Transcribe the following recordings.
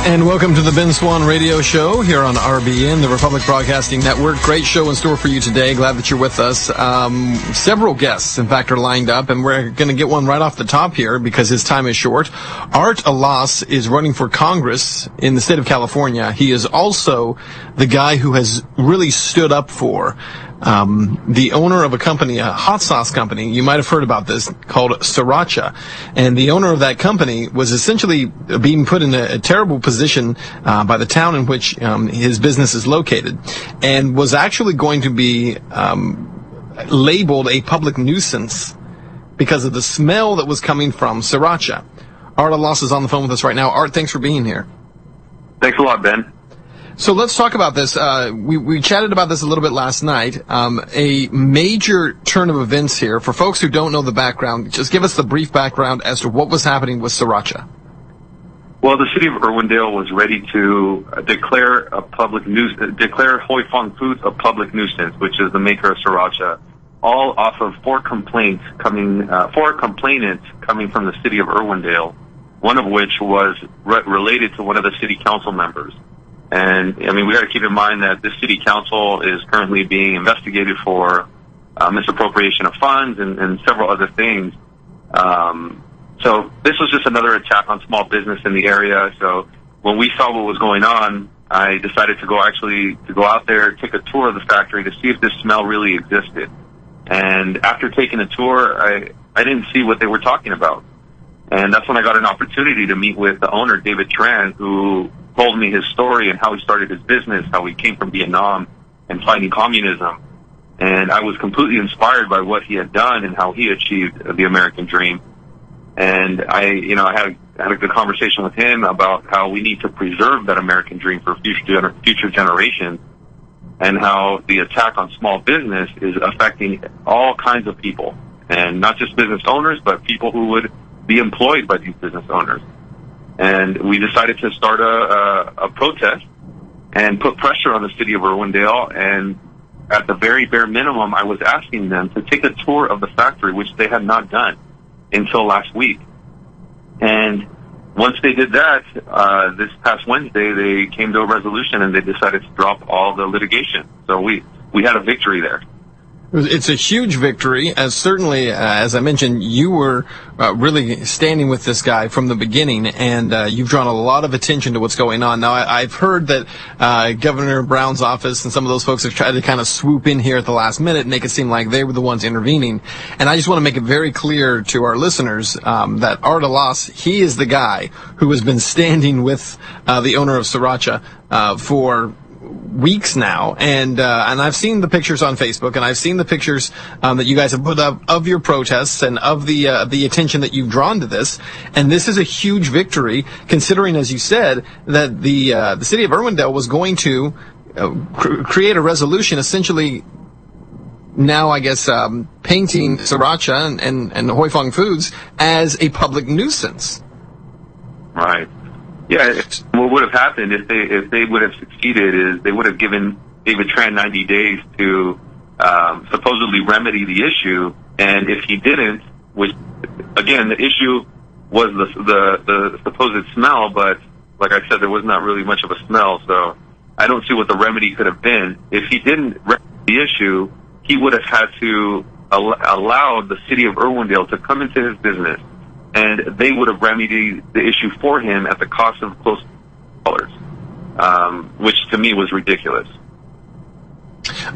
And welcome to the Ben Swann Radio Show here on RBN, the Republic Broadcasting Network. Great show in store for you today. Glad that you're with us. Several guests, in fact, are lined up, and we're going to get one right off the top here because his time is short. Art Alas is running for Congress in the state of California. He is also the guy who has really stood up for the owner of a company, a hot sauce company, you might have heard about this, called Sriracha. And the owner of that company was essentially being put in a terrible position by the town in which his business is located, and was actually going to be labeled a public nuisance because of the smell that was coming from Sriracha. Art Alas is on the phone with us right now. Art, thanks for being here. Thanks a lot, Ben. So let's talk about this. We chatted about this a little bit last night. A major turn of events here. For folks who don't know the background, just give us the brief background as to what was happening with Sriracha. Well, the city of Irwindale was ready to declare Hoi Fong Foods a public nuisance, which is the maker of Sriracha, all off of four complainants coming from the city of Irwindale, one of which was related to one of the city council members. And, I mean, we got to keep in mind that this city council is currently being investigated for misappropriation of funds and several other things. So this was just another attack on small business in the area. So when we saw what was going on, I decided to go out there, take a tour of the factory to see if this smell really existed. And after taking a tour, I didn't see what they were talking about. And that's when I got an opportunity to meet with the owner, David Tran, who told me his story and how he started his business, how he came from Vietnam and fighting communism. And I was completely inspired by what he had done and how he achieved the American dream. And I had a good conversation with him about how we need to preserve that American dream for future generations, and how the attack on small business is affecting all kinds of people, and not just business owners, but people who would be employed by these business owners. And we decided to start a protest and put pressure on the city of Irwindale. And at the very bare minimum, I was asking them to take a tour of the factory, which they had not done until last week. And once they did that, this past Wednesday, they came to a resolution and they decided to drop all the litigation. So we had a victory there. It's a huge victory, as certainly, as I mentioned, you were really standing with this guy from the beginning, and you've drawn a lot of attention to what's going on. Now, I've heard that Governor Brown's office and some of those folks have tried to kind of swoop in here at the last minute and make it seem like they were the ones intervening. And I just want to make it very clear to our listeners that Art Alas, he is the guy who has been standing with the owner of Sriracha for weeks now, and I've seen the pictures on Facebook, and I've seen the pictures that you guys have put up of your protests and of the attention that you've drawn to this. And this is a huge victory, considering, as you said, that the city of Irwindale was going to create a resolution, essentially now, I guess, painting Sriracha and Hoi Fong Foods as a public nuisance. Right. Yeah, what would have happened if they would have succeeded is they would have given David Tran 90 days to supposedly remedy the issue, and if he didn't, which again the issue was the supposed smell, but like I said, there was not really much of a smell, so I don't see what the remedy could have been. If he didn't remedy the issue, he would have had to allow the city of Irwindale to come into his business, and they would have remedied the issue for him at the cost of close to $1, which to me was ridiculous.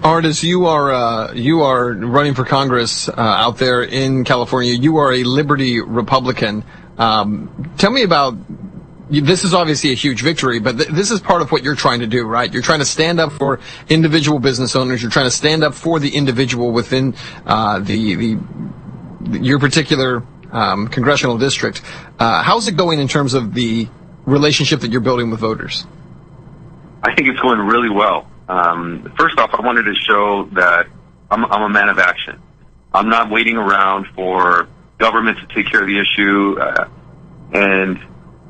Art, as you are running for Congress out there in California, you are a Liberty Republican. Tell me about. This is obviously a huge victory, but this is part of what you're trying to do, right? You're trying to stand up for individual business owners. You're trying to stand up for the individual within your particular congressional district. How's it going in terms of the relationship that you're building with voters? I think it's going really well. First off, I wanted to show that I'm a man of action. I'm not waiting around for government to take care of the issue, and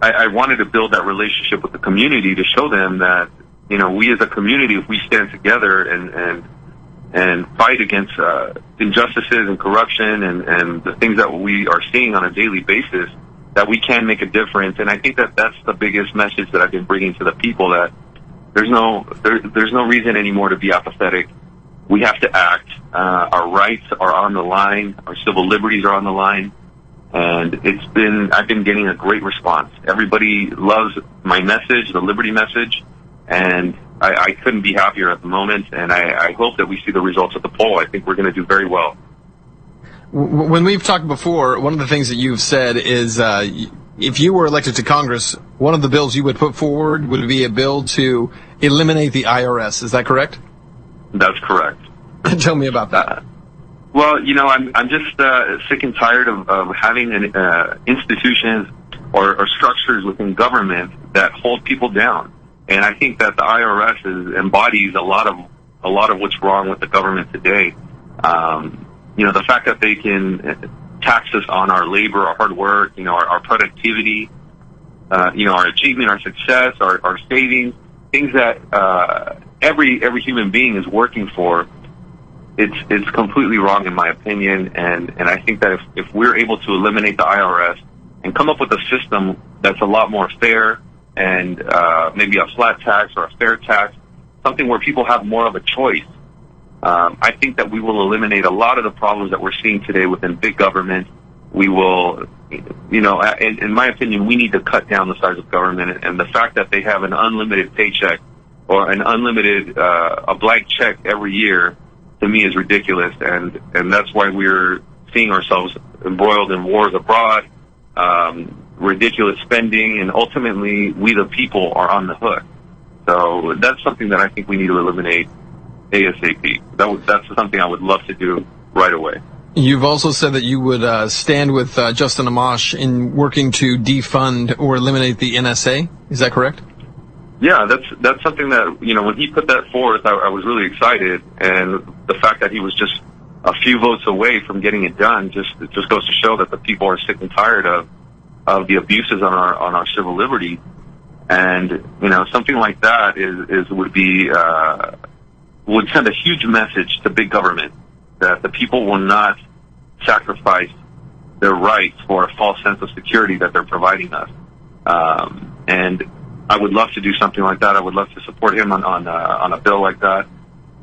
I wanted to build that relationship with the community to show them that, you know, we as a community, if we stand together and fight against injustices and corruption and the things that we are seeing on a daily basis, that we can make a difference. And I think that that's the biggest message that I've been bringing to the people, that there's no reason anymore to be apathetic. We have to act. Our rights are on the line. Our civil liberties are on the line. And I've been getting a great response. Everybody loves my message, the liberty message, and I couldn't be happier at the moment. And I hope that we see the results of the poll. I think we're going to do very well. When we've talked before, one of the things that you've said is if you were elected to Congress, one of the bills you would put forward would be a bill to eliminate the IRS. Is that correct? That's correct. Tell me about that. Well, I'm just sick and tired of having institutions or structures within government that hold people down. And I think that the IRS embodies a lot of what's wrong with the government today. The fact that they can tax us on our labor, our hard work, our productivity, our achievement, our success, our savings, things that every human being is working for. It's completely wrong in my opinion, and I think that if we're able to eliminate the IRS and come up with a system that's a lot more fair and maybe a flat tax or a fair tax, something where people have more of a choice, I think that we will eliminate a lot of the problems that we're seeing today within big government. We will, in my opinion, we need to cut down the size of government, and the fact that they have an unlimited paycheck or an unlimited a blank check every year, to me, is ridiculous, and that's why we're seeing ourselves embroiled in wars abroad, ridiculous spending, and ultimately we the people are on the hook. So that's something that I think we need to eliminate ASAP. That's something I would love to do right away. You've also said that you would stand with Justin Amash in working to defund or eliminate the NSA. Is that correct? Yeah, that's something that, when he put that forth, I was really excited, and the fact that he was just a few votes away from getting it done just goes to show that the people are sick and tired of the abuses on our civil liberty. And something like that would send a huge message to big government that the people will not sacrifice their rights for a false sense of security that they're providing us. And I would love to do something like that. I would love to support him on a bill like that.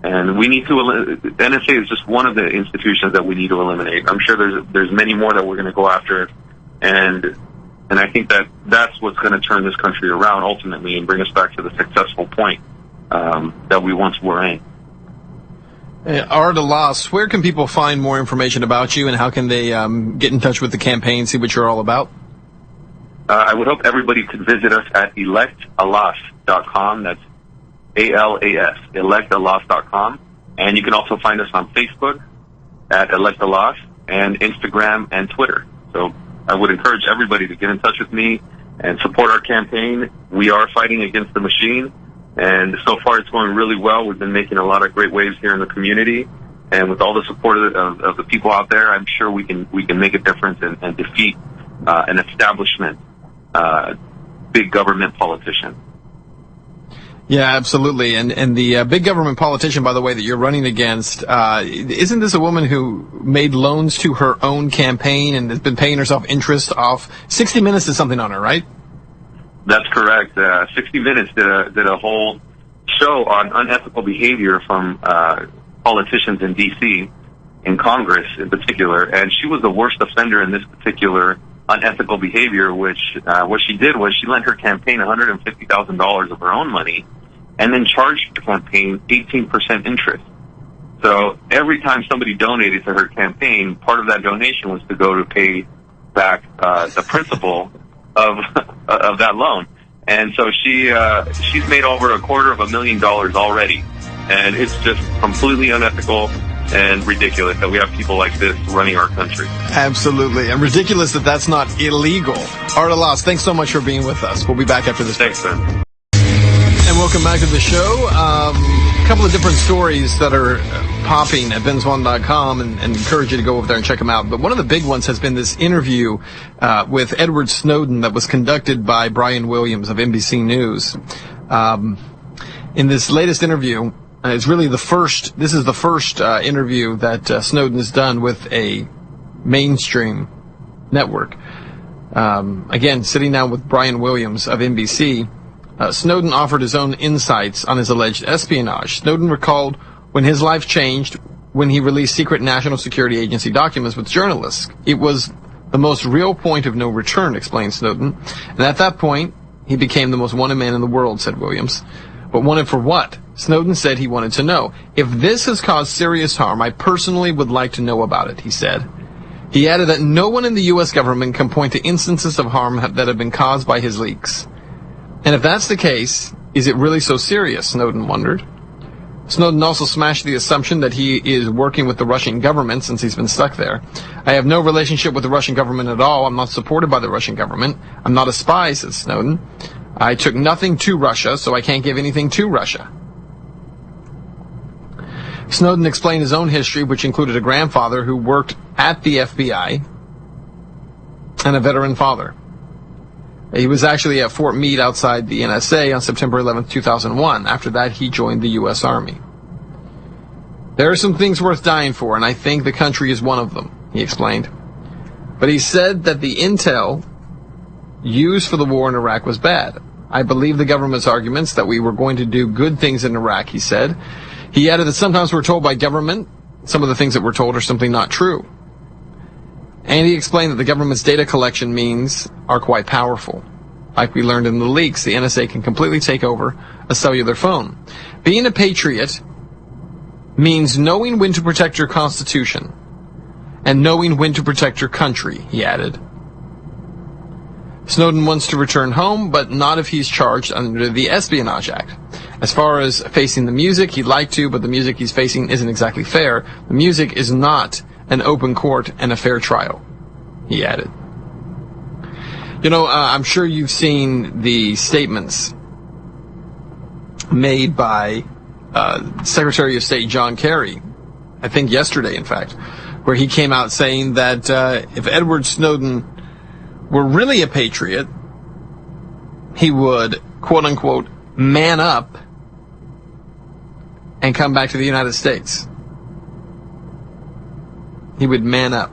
And we need to. The NSA is just one of the institutions that we need to eliminate. I'm sure there's many more that we're going to go after, and I think that that's what's going to turn this country around ultimately and bring us back to the successful point that we once were in. Art Alas, where can people find more information about you, and how can they get in touch with the campaign, see what you're all about? I would hope everybody could visit us at electalas.com. That's ALAS, electalas.com. And you can also find us on Facebook at electalas and Instagram and Twitter. So I would encourage everybody to get in touch with me and support our campaign. We are fighting against the machine, and so far it's going really well. We've been making a lot of great waves here in the community, and with all the support of the people out there, I'm sure we can make a difference and defeat an establishment big government politician. Yeah, absolutely. And the big government politician, by the way, that you're running against, isn't this a woman who made loans to her own campaign and has been paying herself interest off? 60 Minutes did something on her, right? That's correct. 60 Minutes did a whole show on unethical behavior from politicians in D.C., in Congress in particular, and she was the worst offender in this particular unethical behavior, which what she did was she lent her campaign $150,000 of her own money and then charged the campaign 18% interest. So every time somebody donated to her campaign, part of that donation was to go to pay back the principal of that loan. And so she's made over $250,000 already. And it's just completely unethical and ridiculous that we have people like this running our country. Absolutely. And ridiculous that that's not illegal. Art Alas, thanks so much for being with us. We'll be back after this. Thanks, Ben. And welcome back to the show. A couple of different stories that are popping at benswann.com, and encourage you to go over there and check them out. But one of the big ones has been this interview with Edward Snowden that was conducted by Brian Williams of NBC News. In this latest interview, it's really the first interview that Snowden has done with a mainstream network. Again, sitting down with Brian Williams of NBC, Snowden offered his own insights on his alleged espionage. Snowden recalled when his life changed when he released secret National Security Agency documents with journalists. It was the most real point of no return, explained Snowden. And at that point, he became the most wanted man in the world, said Williams. But wanted for what? Snowden said he wanted to know. If this has caused serious harm, I personally would like to know about it, he said. He added that no one in the U.S. government can point to instances of harm that have been caused by his leaks. And if that's the case, is it really so serious, Snowden wondered. Snowden also smashed the assumption that he is working with the Russian government since he's been stuck there. I have no relationship with the Russian government at all. I'm not supported by the Russian government. I'm not a spy, said Snowden. I took nothing to Russia, so I can't give anything to Russia. Snowden explained his own history, which included a grandfather who worked at the FBI and a veteran father. He was actually at Fort Meade outside the NSA on September 11, 2001. After that, he joined the U.S. Army. There are some things worth dying for, and I think the country is one of them, he explained. But he said that the intel used for the war in Iraq was bad. I believe the government's arguments that we were going to do good things in Iraq, he said. He added that sometimes we're told by government, some of the things that we're told are simply not true. And he explained that the government's data collection means are quite powerful. Like we learned in the leaks, the NSA can completely take over a cellular phone. Being a patriot means knowing when to protect your constitution and knowing when to protect your country, he added. Snowden wants to return home, but not if he's charged under the Espionage Act. As far as facing the music, he'd like to, but the music he's facing isn't exactly fair. The music is not an open court and a fair trial, he added. You know, I'm sure you've seen the statements made by Secretary of State John Kerry, I think yesterday, in fact, where he came out saying that if Edward Snowden were really a patriot, he would, quote-unquote, man up and come back to the United States. He would man up.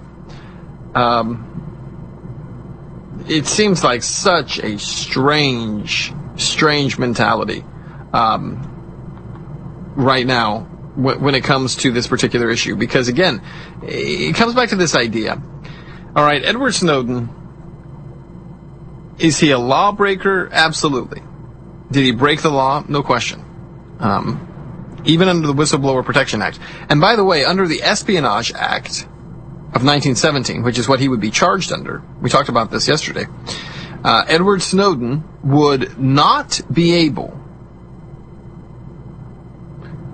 It seems like such a strange mentality right now when it comes to this particular issue. Because, again, it comes back to this idea. All right, Edward Snowden, is he a lawbreaker? Absolutely. Did he break the law? No question. Even under the Whistleblower Protection Act. And by the way, under the Espionage Act of 1917, which is what he would be charged under, we talked about this yesterday, Edward Snowden would not be able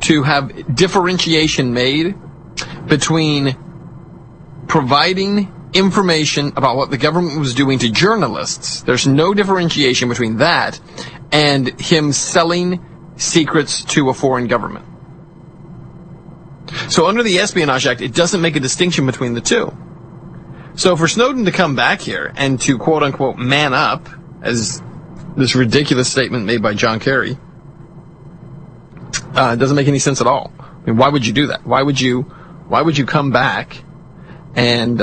to have differentiation made between providing information about what the government was doing to journalists. There's no differentiation between that and him selling secrets to a foreign government. So under the Espionage Act, it doesn't make a distinction between the two. So for Snowden to come back here and to quote-unquote man up, as this ridiculous statement made by John Kerry, doesn't make any sense at all. I mean, why would you do that? Why would you come back and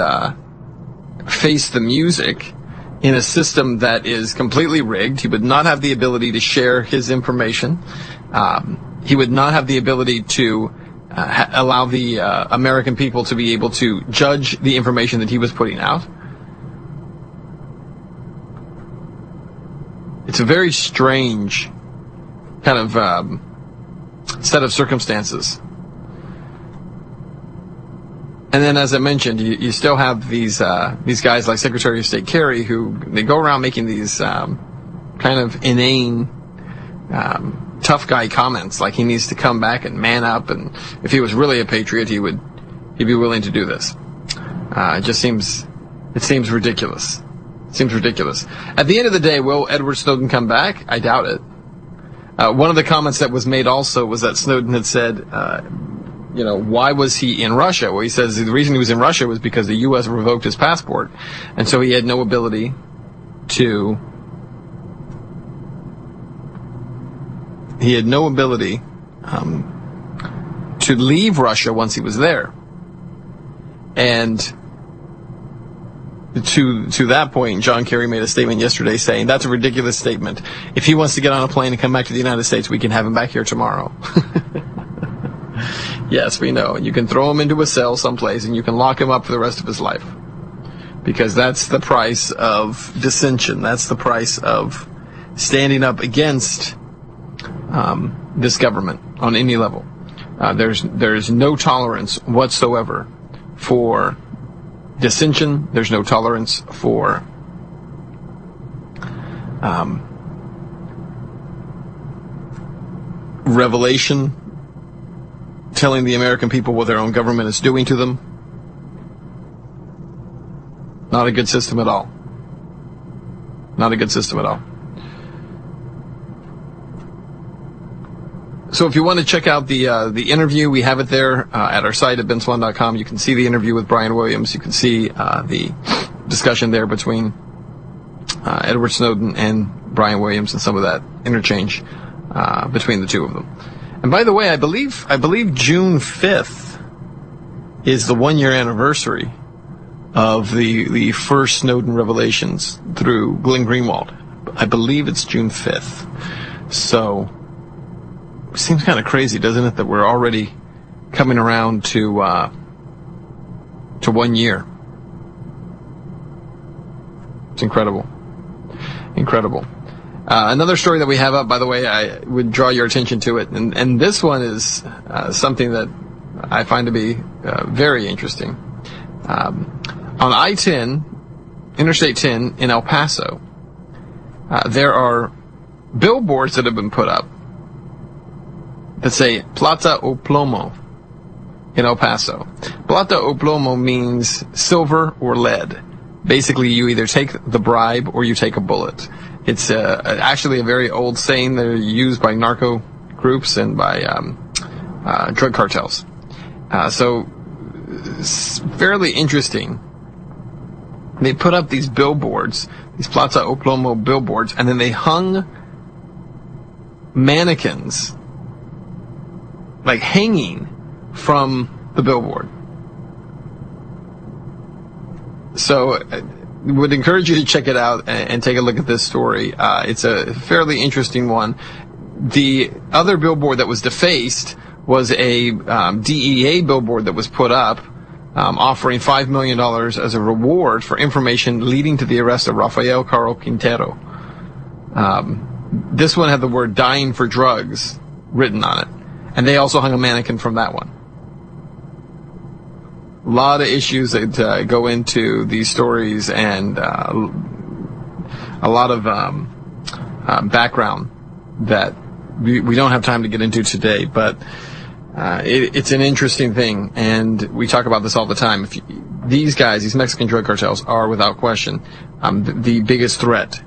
face the music in a system that is completely rigged? He would not have the ability to share his information. He would not have the ability to allow the American people to be able to judge the information that he was putting out. It's a very strange kind of set of circumstances. And then, as I mentioned, you still have these guys like Secretary of State Kerry, who they go around making these kind of inane, tough guy comments, like he needs to come back and man up, and if he was really a patriot, he'd be willing to do this. It seems ridiculous. It seems ridiculous. At the end of the day, will Edward Snowden come back? I doubt it. One of the comments that was made also was that Snowden had said, why was he in Russia? Well, he says the reason he was in Russia was because the U.S. revoked his passport, and so he had no ability to leave Russia once he was there. And to that point, John Kerry made a statement yesterday saying that's a ridiculous statement. If he wants to get on a plane and come back to the United States, we can have him back here tomorrow. Yes, we know. You can throw him into a cell someplace and you can lock him up for the rest of his life. Because that's the price of dissension. That's the price of standing up against this government on any level. There's no tolerance whatsoever for dissension. There's no tolerance for revelation, telling the American people what their own government is doing to them. Not a good system at all. Not a good system at all. So if you want to check out the interview, we have it there at our site at benswann.com. You can see the interview with Brian Williams. You can see the discussion there between Edward Snowden and Brian Williams and some of that interchange between the two of them. And by the way, I believe June 5th is the 1-year anniversary of the first Snowden revelations through Glenn Greenwald. I believe it's June 5th. So it seems kind of crazy, doesn't it, that we're already coming around to 1 year. It's incredible. Incredible. Another story that we have up, by the way, I would draw your attention to it, and this one is something that I find to be very interesting. On I-10, Interstate 10 in El Paso, there are billboards that have been put up that say Plata o Plomo in El Paso. Plata o Plomo means silver or lead. Basically, you either take the bribe or you take a bullet. It's actually a very old saying that are used by narco groups and by drug cartels. So it's fairly interesting. They put up these billboards, these Plata o Plomo billboards, and then they hung mannequins, like hanging from the billboard. So I would encourage you to check it out and take a look at this story. It's a fairly interesting one. The other billboard that was defaced was a DEA billboard that was put up offering $5 million as a reward for information leading to the arrest of Rafael Caro Quintero. This one had the word dying for drugs written on it. And they also hung a mannequin from that one. A lot of issues that go into these stories and a lot of background that we don't have time to get into today, but it's an interesting thing, and we talk about this all the time. These guys, these Mexican drug cartels, are without question the biggest threat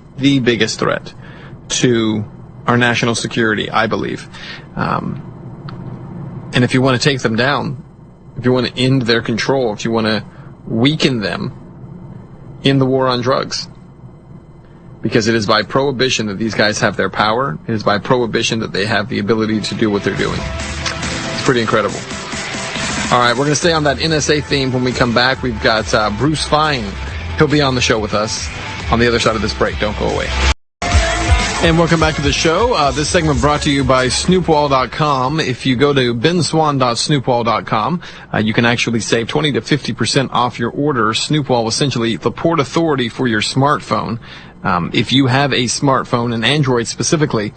to our national security, I believe. And if you want to take them down, if you want to end their control, if you want to weaken them in the war on drugs, because it is by prohibition that these guys have their power, it is by prohibition that they have the ability to do what they're doing. It's pretty incredible. All right, we're going to stay on that NSA theme when we come back. We've got Bruce Fine. He'll be on the show with us on the other side of this break. Don't go away. And welcome back to the show. This segment brought to you by Snoopwall.com. If you go to benswann.snoopwall.com, you can actually save 20 to 50% off your order. Snoopwall, essentially the port authority for your smartphone. If you have a smartphone, an Android specifically,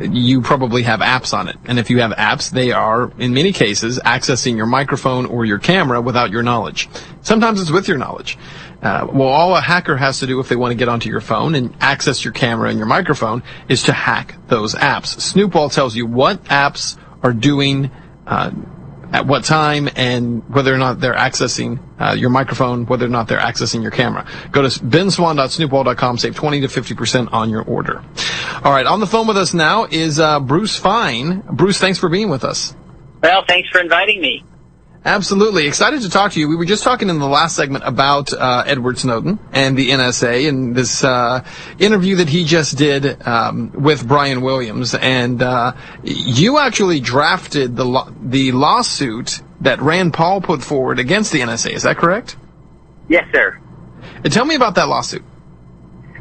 you probably have apps on it. And if you have apps, they are, in many cases, accessing your microphone or your camera without your knowledge. Sometimes it's with your knowledge. Well, all a hacker has to do if they want to get onto your phone and access your camera and your microphone is to hack those apps. Snoopwall tells you what apps are doing at what time and whether or not they're accessing your microphone, whether or not they're accessing your camera. Go to benswann.snoopwall.com, save 20 to 50% on your order. All right, on the phone with us now is Bruce Fine. Bruce, thanks for being with us. Well, thanks for inviting me. Absolutely. Excited to talk to you. We were just talking in the last segment about Edward Snowden and the NSA and this interview that he just did with Brian Williams. And you actually drafted the lawsuit that Rand Paul put forward against the NSA. Is that correct? Yes, sir. Tell me about that lawsuit.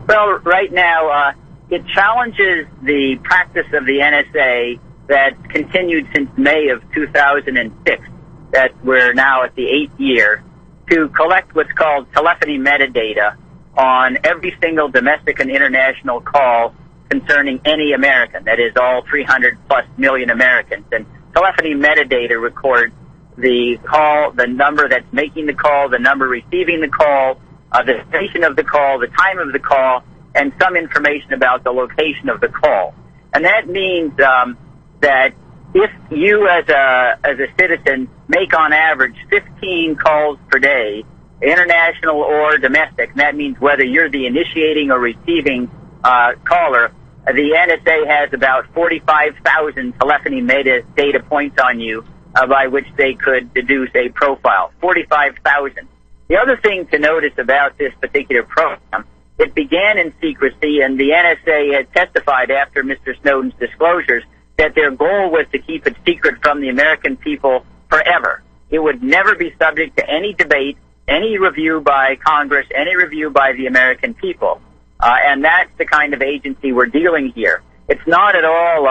Well, right now, it challenges the practice of the NSA that continued since May of 2006, that we're now at the 8th year, to collect what's called telephony metadata on every single domestic and international call concerning any American, that is all 300 plus million Americans. And telephony metadata records the call, the number that's making the call, the number receiving the call, the station of the call, the time of the call, and some information about the location of the call. And that means that if you as a citizen make on average 15 calls per day, international or domestic, and that means whether you're the initiating or receiving caller, the NSA has about 45,000 telephony metadata points on you by which they could deduce a profile. 45,000. The other thing to notice about this particular program, it began in secrecy, and the NSA had testified after Mr. Snowden's disclosures that their goal was to keep it secret from the American people forever. It would never be subject to any debate, any review by Congress, any review by the American people. And that's the kind of agency we're dealing here. It's not at all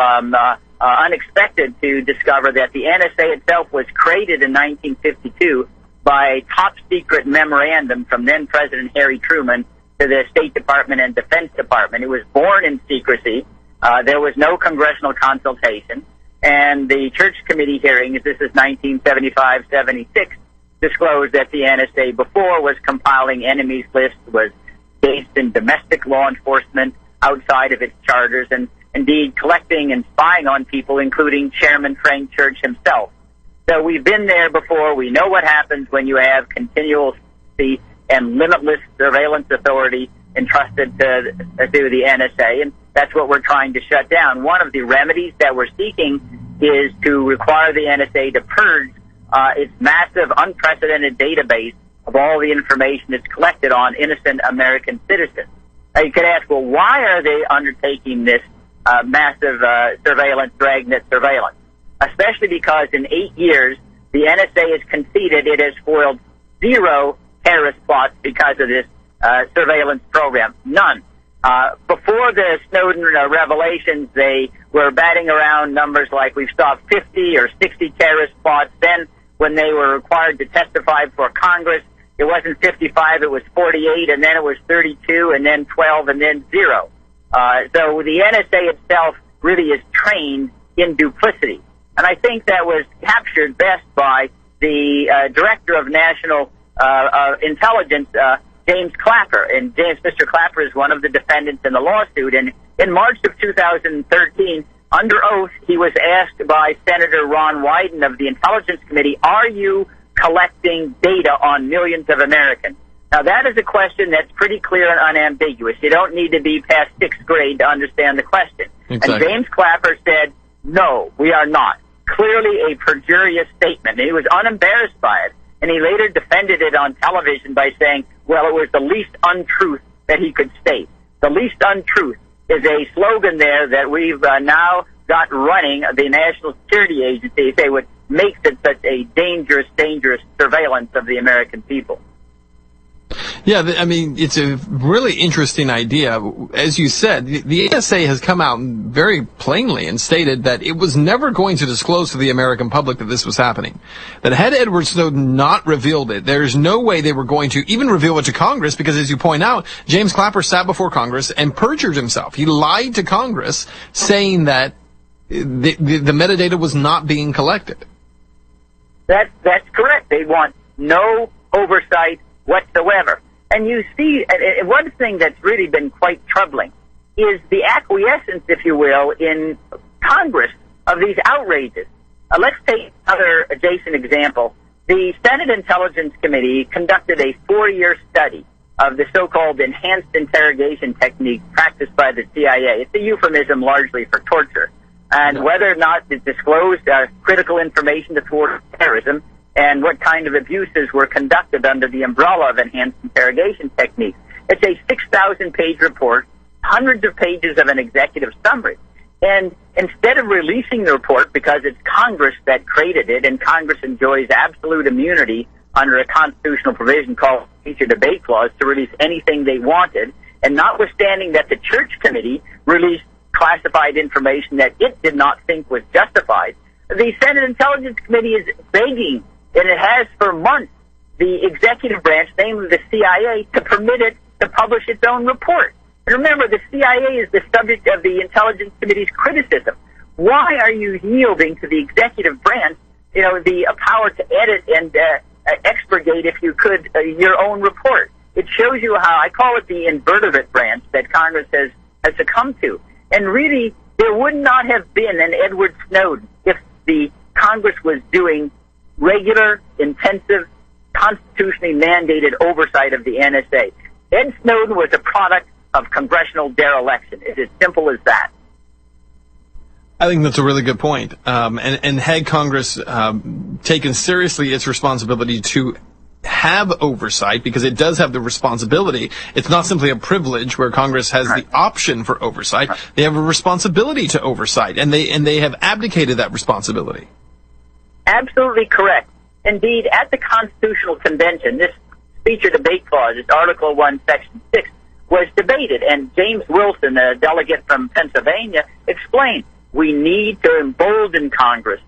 unexpected to discover that the NSA itself was created in 1952 by top-secret memorandum from then-President Harry Truman to the State Department and Defense Department. It was born in secrecy. There was no congressional consultation. And the Church Committee hearings, this is 1975-76, disclosed that the NSA before was compiling enemies lists, was based in domestic law enforcement outside of its charters, and indeed collecting and spying on people, including Chairman Frank Church himself. So we've been there before. We know what happens when you have continual and limitless surveillance authority entrusted to the NSA, and that's what we're trying to shut down. One of the remedies that we're seeking is to require the NSA to purge its massive, unprecedented database of all the information that's collected on innocent American citizens. Now, you could ask, well, why are they undertaking this massive surveillance, dragnet surveillance? Especially because in 8 years, the NSA has conceded it has foiled 0 terrorist plots because of this surveillance program. None. Before the Snowden revelations, they were batting around numbers like we've stopped 50 or 60 terrorist plots. Then when they were required to testify before Congress, it wasn't 55, it was 48, and then it was 32, and then 12, and then 0. So the NSA itself really is trained in duplicity. And I think that was captured best by the Director of National Intelligence, James Clapper. And Mr. Clapper is one of the defendants in the lawsuit. And in March of 2013, under oath, he was asked by Senator Ron Wyden of the Intelligence Committee, are you collecting data on millions of Americans? Now, that is a question that's pretty clear and unambiguous. You don't need to be past 6th grade to understand the question. Exactly. And James Clapper said, no, we are not. Clearly a perjurious statement. And he was unembarrassed by it. And he later defended it on television by saying, well, it was the least untruth that he could state. The least untruth is a slogan there that we've now got running the National Security Agency. They would make it such a dangerous, dangerous surveillance of the American people. Yeah, I mean, it's a really interesting idea. As you said, the NSA has come out very plainly and stated that it was never going to disclose to the American public that this was happening. That had Edward Snowden not revealed it, there's no way they were going to even reveal it to Congress because, as you point out, James Clapper sat before Congress and perjured himself. He lied to Congress saying that the metadata was not being collected. That's correct. They want no oversight whatsoever. And you see, one thing that's really been quite troubling is the acquiescence, if you will, in Congress of these outrages. Let's take another adjacent example. The Senate Intelligence Committee conducted a 4-year study of the so-called enhanced interrogation technique practiced by the CIA. It's a euphemism largely for torture. And whether or not it disclosed critical information to thwart terrorism, and what kind of abuses were conducted under the umbrella of enhanced interrogation techniques. It's a 6,000-page report, hundreds of pages of an executive summary. And instead of releasing the report, because it's Congress that created it, and Congress enjoys absolute immunity under a constitutional provision called Teacher Debate Clause to release anything they wanted. And notwithstanding that the Church Committee released classified information that it did not think was justified, the Senate Intelligence Committee is begging, and it has for months, the executive branch, namely the CIA, to permit it to publish its own report. And remember, the CIA is the subject of the Intelligence Committee's criticism. Why are you yielding to the executive branch, the power to edit and expurgate, if you could, your own report? It shows you how, I call it the invertebrate branch that Congress has succumbed to. And really, there would not have been an Edward Snowden if the Congress was doing regular, intensive, constitutionally mandated oversight of the NSA. Ed Snowden was a product of congressional dereliction. It's as simple as that. I think that's a really good point. And had Congress taken seriously its responsibility to have oversight, because it does have the responsibility. It's not simply a privilege where Congress has the option for oversight. They have a responsibility to oversight, and they have abdicated that responsibility. Absolutely correct. Indeed, at the Constitutional Convention, this Speech or Debate Clause, this Article 1, Section 6, was debated, and James Wilson, a delegate from Pennsylvania, explained, we need to embolden Congress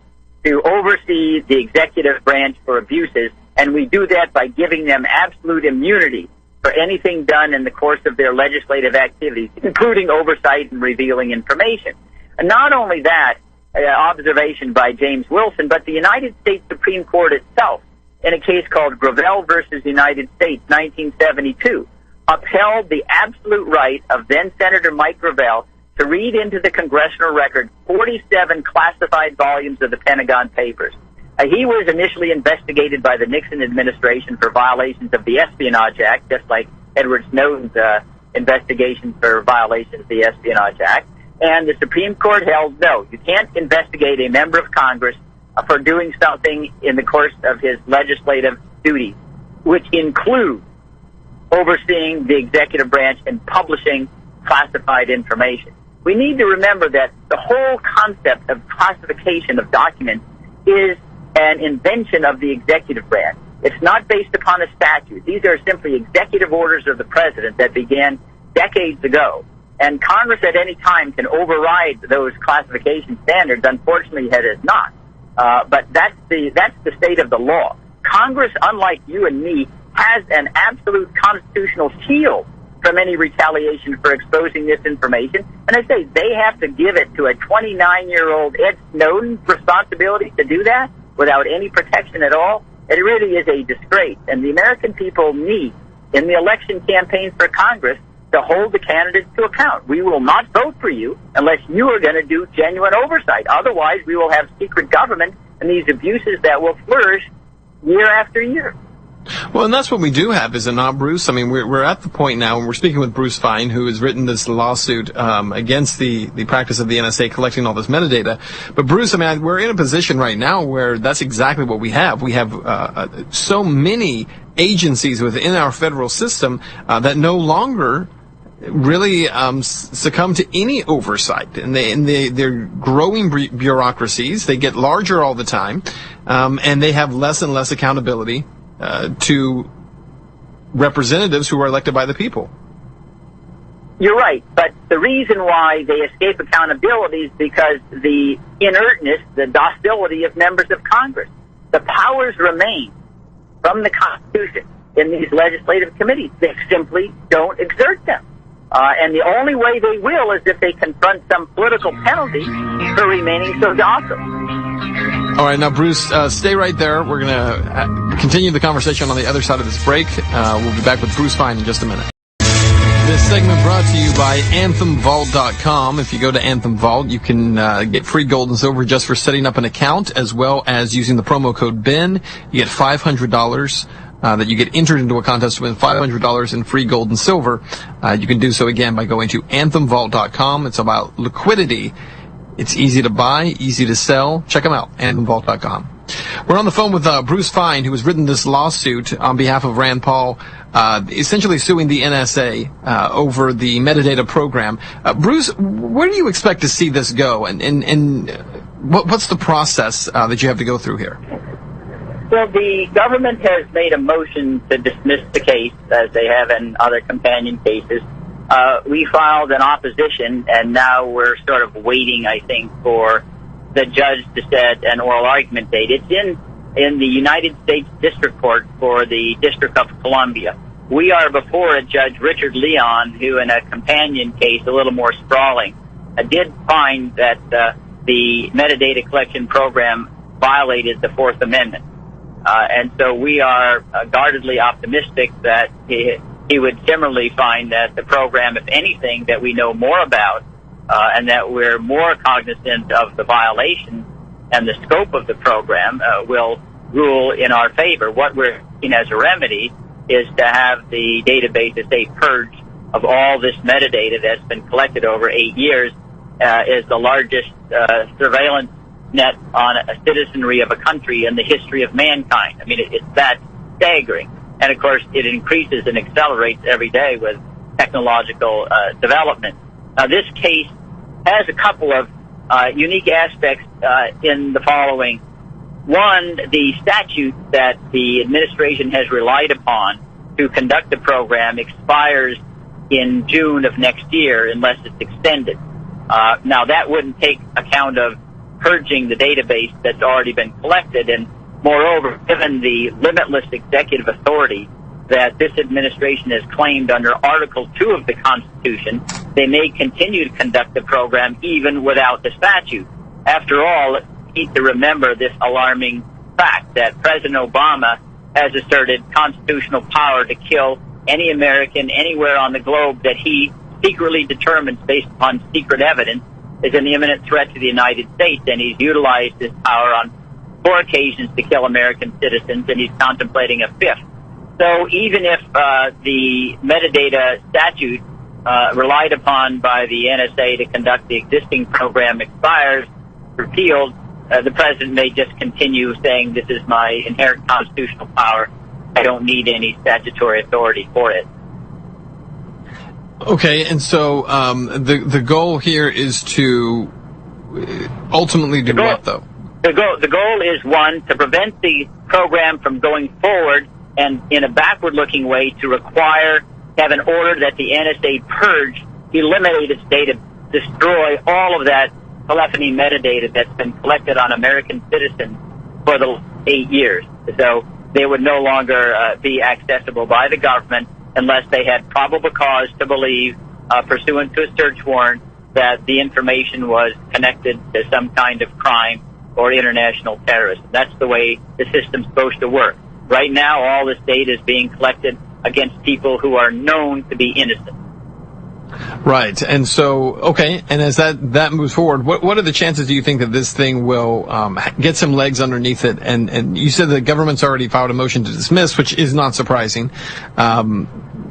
to oversee the executive branch for abuses, and we do that by giving them absolute immunity for anything done in the course of their legislative activities, including oversight and revealing information. And not only that, observation by James Wilson, but the United States Supreme Court itself, in a case called Gravel versus United States, 1972, upheld the absolute right of then-Senator Mike Gravel to read into the congressional record 47 classified volumes of the Pentagon Papers. He was initially investigated by the Nixon administration for violations of the Espionage Act, just like Edward Snowden's investigation for violations of the Espionage Act. And the Supreme Court held, no, you can't investigate a member of Congress for doing something in the course of his legislative duties, which include overseeing the executive branch and publishing classified information. We need to remember that the whole concept of classification of documents is an invention of the executive branch. It's not based upon a statute. These are simply executive orders of the president that began decades ago. And Congress at any time can override those classification standards. Unfortunately, it has not. But that's the state of the law. Congress, unlike you and me, has an absolute constitutional shield from any retaliation for exposing this information. And I say they have to give it to a 29-year-old Ed Snowden responsibility to do that without any protection at all. It really is a disgrace. And the American people need, in the election campaign for Congress, to hold the candidates to account. We will not vote for you unless you are going to do genuine oversight. Otherwise, we will have secret government and these abuses that will flourish year after year. Well, and that's what we do have, is it not, Bruce? I mean, we're at the point now, and we're speaking with Bruce Swann, who has written this lawsuit against the practice of the NSA collecting all this metadata. But Bruce, I mean, we're in a position right now where that's exactly what we have. We have so many agencies within our federal system that no longer really succumb to any oversight, and they're growing bureaucracies. They get larger all the time, and they have less and less accountability to representatives who are elected by the people. You're right, but the reason why they escape accountability is because the inertness, the docility of members of Congress. The powers remain from the Constitution in these legislative committees. They simply don't exert them. And the only way they will is if they confront some political penalty for remaining so docile. All right, now, Bruce, stay right there. We're going to continue the conversation on the other side of this break. We'll be back with Bruce Swann in just a minute. This segment brought to you by AnthemVault.com. If you go to Anthem Vault, you can get free gold and silver just for setting up an account, as well as using the promo code BEN. You get $500 that you get entered into a contest to win $500 in free gold and silver. You can do so again by going to AnthemVault.com. It's about liquidity. It's easy to buy, easy to sell. Check them out, AnthemVault.com. We're on the phone with Bruce Swann, who has written this lawsuit on behalf of Rand Paul, essentially suing the NSA over the metadata program. Bruce, where do you expect to see this go, and what's the process that you have to go through here? Well, the government has made a motion to dismiss the case, as they have in other companion cases. We filed an opposition, and now we're sort of waiting, I think, for the judge to set an oral argument date. It's in the United States District Court for the District of Columbia. We are before a Judge Richard Leon, who in a companion case, a little more sprawling, did find that the metadata collection program violated the Fourth Amendment. And so we are guardedly optimistic that he would similarly find that the program, if anything, that we know more about, and that we're more cognizant of the violation and the scope of the program, will rule in our favor. What we're seeking as a remedy is to have the database, as they purge of all this metadata that's been collected over 8 years, is the largest surveillance net on a citizenry of a country in the history of mankind. I mean, it's that staggering. And, of course, it increases and accelerates every day with technological development. Now, this case has a couple of unique aspects in the following. One, the statute that the administration has relied upon to conduct the program expires in June of next year unless it's extended. Now, that wouldn't take account of purging the database that's already been collected, and moreover, given the limitless executive authority that this administration has claimed under Article 2 of the Constitution, they may continue to conduct the program even without the statute. After all, we need to remember this alarming fact that President Obama has asserted constitutional power to kill any American anywhere on the globe that he secretly determines based upon secret evidence is an imminent threat to the United States, and he's utilized this power on 4 occasions to kill American citizens, and he's contemplating a 5th. So even if the metadata statute relied upon by the NSA to conduct the existing program expires, repealed, the president may just continue saying, this is my inherent constitutional power. I don't need any statutory authority for it. Okay, and so the goal here is to ultimately do what, though? The goal is, one, to prevent the program from going forward, and in a backward-looking way, to have an order that the NSA purge, eliminate its data, destroy all of that telephony metadata that's been collected on American citizens for the 8 years. So they would no longer be accessible by the government unless they had probable cause to believe, pursuant to a search warrant, that the information was connected to some kind of crime or international terrorism. That's the way the system's supposed to work. Right now, all this data is being collected against people who are known to be innocent. Right, and so, okay, and as that moves forward, what are the chances, do you think, that this thing will get some legs underneath it? And you said the government's already filed a motion to dismiss, which is not surprising.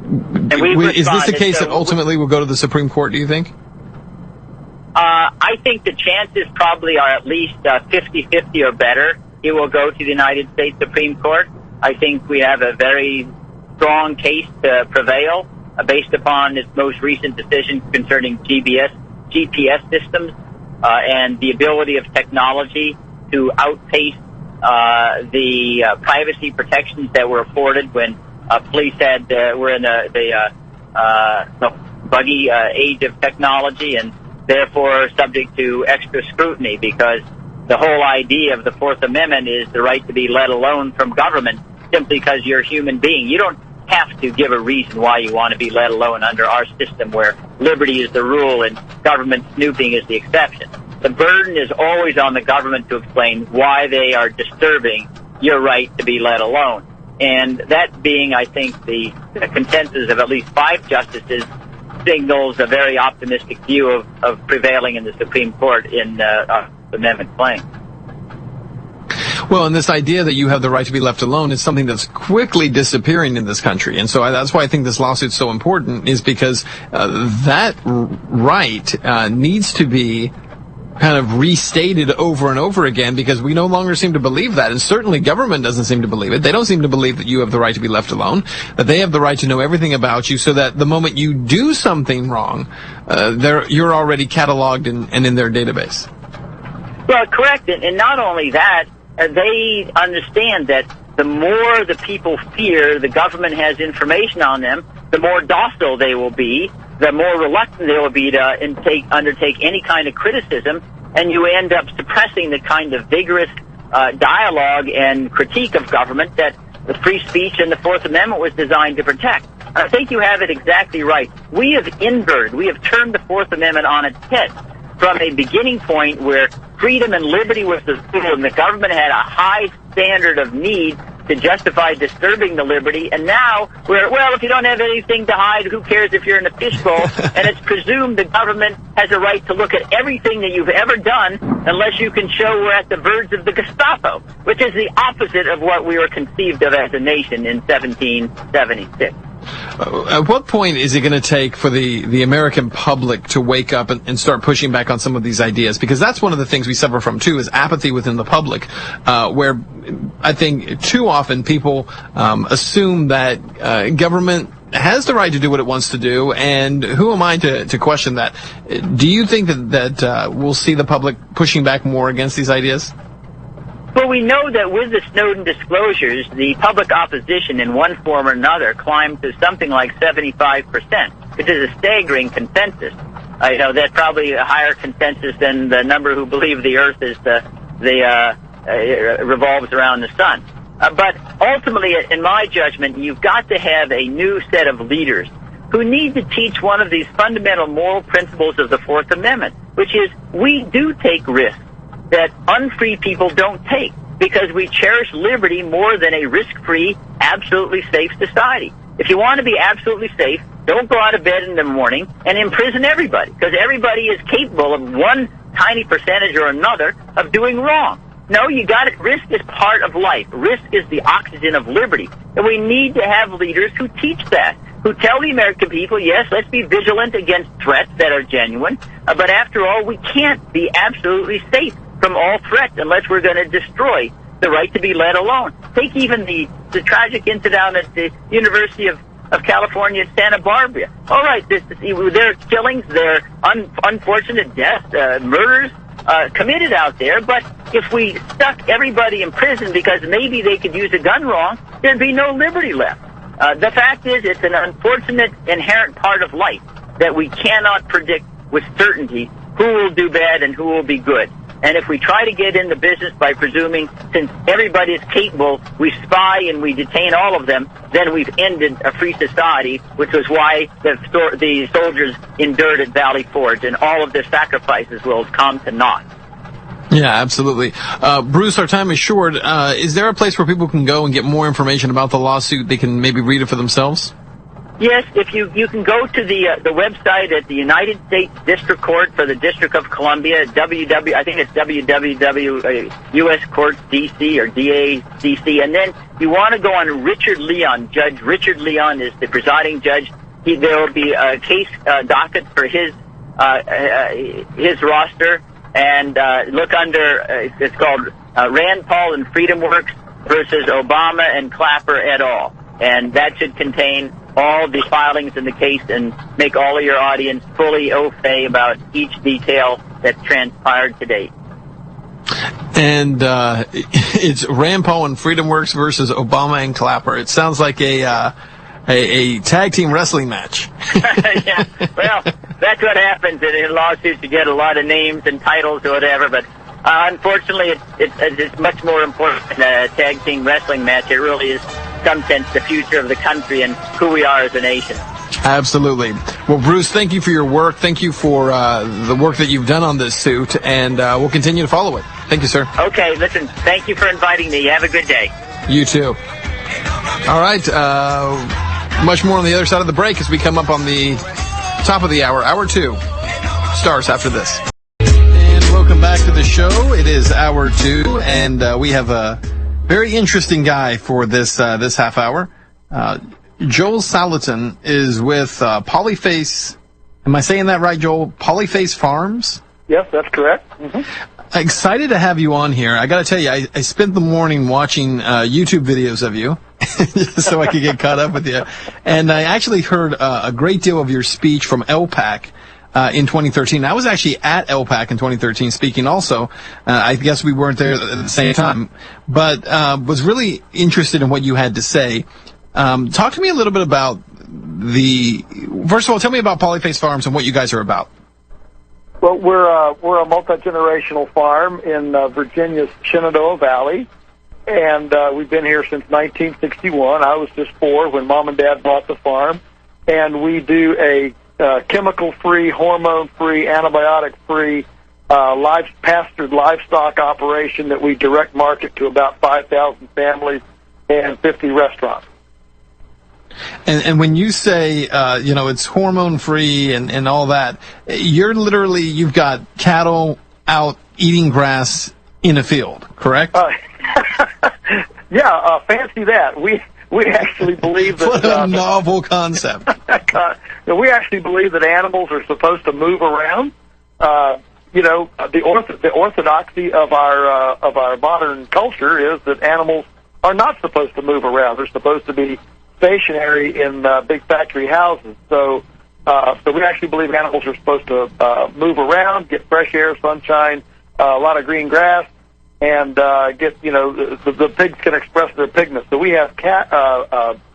Is this the case that ultimately will go to the Supreme Court, do you think? I think the chances probably are at least 50-50 or better. It will go to the United States Supreme Court. I think we have a very strong case to prevail based upon its most recent decision concerning GPS systems and the ability of technology to outpace the privacy protections that were afforded when police were in the buggy age of technology, and therefore subject to extra scrutiny, because the whole idea of the Fourth Amendment is the right to be let alone from government simply because you're a human being. You don't have to give a reason why you want to be let alone under our system, where liberty is the rule and government snooping is the exception. The burden is always on the government to explain why they are disturbing your right to be let alone. And that being, I think, the consensus of at least 5 justices signals a very optimistic view of prevailing in the Supreme Court in amendment claim. Well, and this idea that you have the right to be left alone is something that's quickly disappearing in this country. And so that's why I think this lawsuit's so important, is because that right needs to be kind of restated over and over again, because we no longer seem to believe that. And certainly government doesn't seem to believe it. They don't seem to believe that you have the right to be left alone, that they have the right to know everything about you, so that the moment you do something wrong, you're already cataloged and in their database. Well, correct. And not only that, they understand that the more the people fear the government has information on them, the more docile they will be, the more reluctant they will be to undertake any kind of criticism, and you end up suppressing the kind of vigorous dialogue and critique of government that the free speech and the Fourth Amendment was designed to protect. I think you have it exactly right. We have turned the Fourth Amendment on its head from a beginning point where freedom and liberty was the rule, and the government had a high standard of need to justify disturbing the liberty, and now if you don't have anything to hide, who cares if you're in a fishbowl? And it's presumed the government has a right to look at everything that you've ever done unless you can show we're at the verge of the Gestapo, which is the opposite of what we were conceived of as a nation in 1776. At what point is it going to take for the American public to wake up and start pushing back on some of these ideas? Because that's one of the things we suffer from, too, is apathy within the public, where I think too often people assume that government has the right to do what it wants to do, and who am I to question that? Do you think that we'll see the public pushing back more against these ideas? Well, we know that with the Snowden disclosures, the public opposition in one form or another climbed to something like 75%, which is a staggering consensus. That's probably a higher consensus than the number who believe the Earth is revolves around the sun. But ultimately, in my judgment, you've got to have a new set of leaders who need to teach one of these fundamental moral principles of the Fourth Amendment, which is we do take risks that unfree people don't take, because we cherish liberty more than a risk-free, absolutely safe society. If you want to be absolutely safe, don't go out of bed in the morning and imprison everybody, because everybody is capable of one tiny percentage or another of doing wrong. No, you got it. Risk is part of life. Risk is the oxygen of liberty. And we need to have leaders who teach that, who tell the American people, yes, let's be vigilant against threats that are genuine, but after all, we can't be absolutely safe from all threats unless we're going to destroy the right to be let alone. Take even the tragic incident at the University of California at Santa Barbara. All right, there are killings, there are unfortunate deaths, murders committed out there, but if we stuck everybody in prison because maybe they could use a gun wrong, there'd be no liberty left. The fact is, it's an unfortunate inherent part of life that we cannot predict with certainty who will do bad and who will be good. And if we try to get in the business by presuming, since everybody is capable, we spy and we detain all of them, then we've ended a free society, which was why the soldiers endured at Valley Forge, and all of their sacrifices will come to naught. Yeah, absolutely. Bruce, our time is short. Is there a place where people can go and get more information about the lawsuit? They can maybe read it for themselves? Yes, if you can go to the website at the United States District Court for the District of Columbia, I think it's U.S. Courts DC or DACC, and then you want to go on Richard Leon. Judge Richard Leon is the presiding judge. There will be a case docket for his roster, and look under it's called Rand Paul and Freedom Works versus Obama and Clapper et al. And that should contain all the filings in the case and make all of your audience fully au fait about each detail that transpired to date. And it's Rand Paul and Freedom Works versus Obama and Clapper. It sounds like a tag team wrestling match. Yeah, well, that's what happens in lawsuits. You get a lot of names and titles or whatever, but unfortunately, it's much more important than a tag team wrestling match. It really is, in some sense, the future of the country and who we are as a nation. Absolutely. Well, Bruce, thank you for your work. Thank you for the work that you've done on this suit, and we'll continue to follow it. Thank you, sir. Okay, listen, thank you for inviting me. Have a good day. You too. All right, much more on the other side of the break as we come up on the top of the hour. Hour 2 starts after this. Welcome back to the show. It is hour 2, and we have a very interesting guy for this half hour. Joel Salatin is with Polyface. Am I saying that right, Joel? Polyface Farms? Yes, that's correct. Mm-hmm. Excited to have you on here. I got to tell you, I spent the morning watching YouTube videos of you so I could get caught up with you. And I actually heard a great deal of your speech from LPAC in 2013. I was actually at LPAC in 2013 speaking also. I guess we weren't there at the same time, but was really interested in what you had to say. Talk to me a little bit about first of all, tell me about Polyface Farms and what you guys are about. Well, we're a multi-generational farm in Virginia's Shenandoah Valley, and we've been here since 1961. I was just 4 when Mom and Dad bought the farm, and we do a chemical-free, hormone-free, antibiotic-free, pastured livestock operation that we direct market to about 5,000 families and 50 restaurants. And when you say, it's hormone-free and all that, you've got cattle out eating grass in a field, correct? Yeah, fancy that. We actually believe that... What a novel concept. We actually believe that animals are supposed to move around. The orthodoxy of our modern culture is that animals are not supposed to move around. They're supposed to be stationary in big factory houses. So we actually believe animals are supposed to move around, get fresh air, sunshine, a lot of green grass, and get the pigs can express their pigness. So we have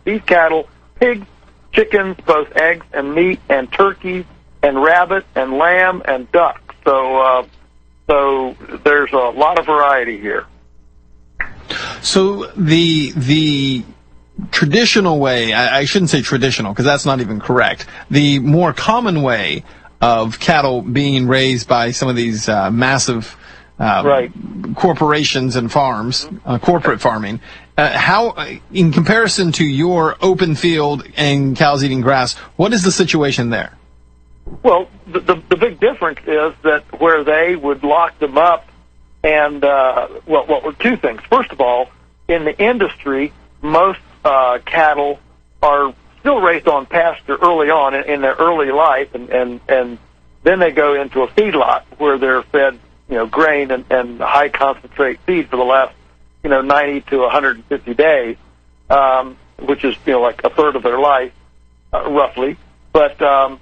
beef cattle, pigs, chickens, both eggs and meat, and turkeys, and rabbit, and lamb, and duck. So there's a lot of variety here. So the traditional way, I shouldn't say traditional because that's not even correct, the more common way of cattle being raised by some of these massive corporations and farms, corporate farming, how, in comparison to your open field and cows eating grass, what is the situation there? Well, the big difference is that where they would lock them up and, two things. First of all, in the industry, most cattle are still raised on pasture early on in their early life, and then they go into a feedlot where they're fed, grain and high concentrate feed for the last, 90 to 150 days, which is, like a third of their life, roughly. But the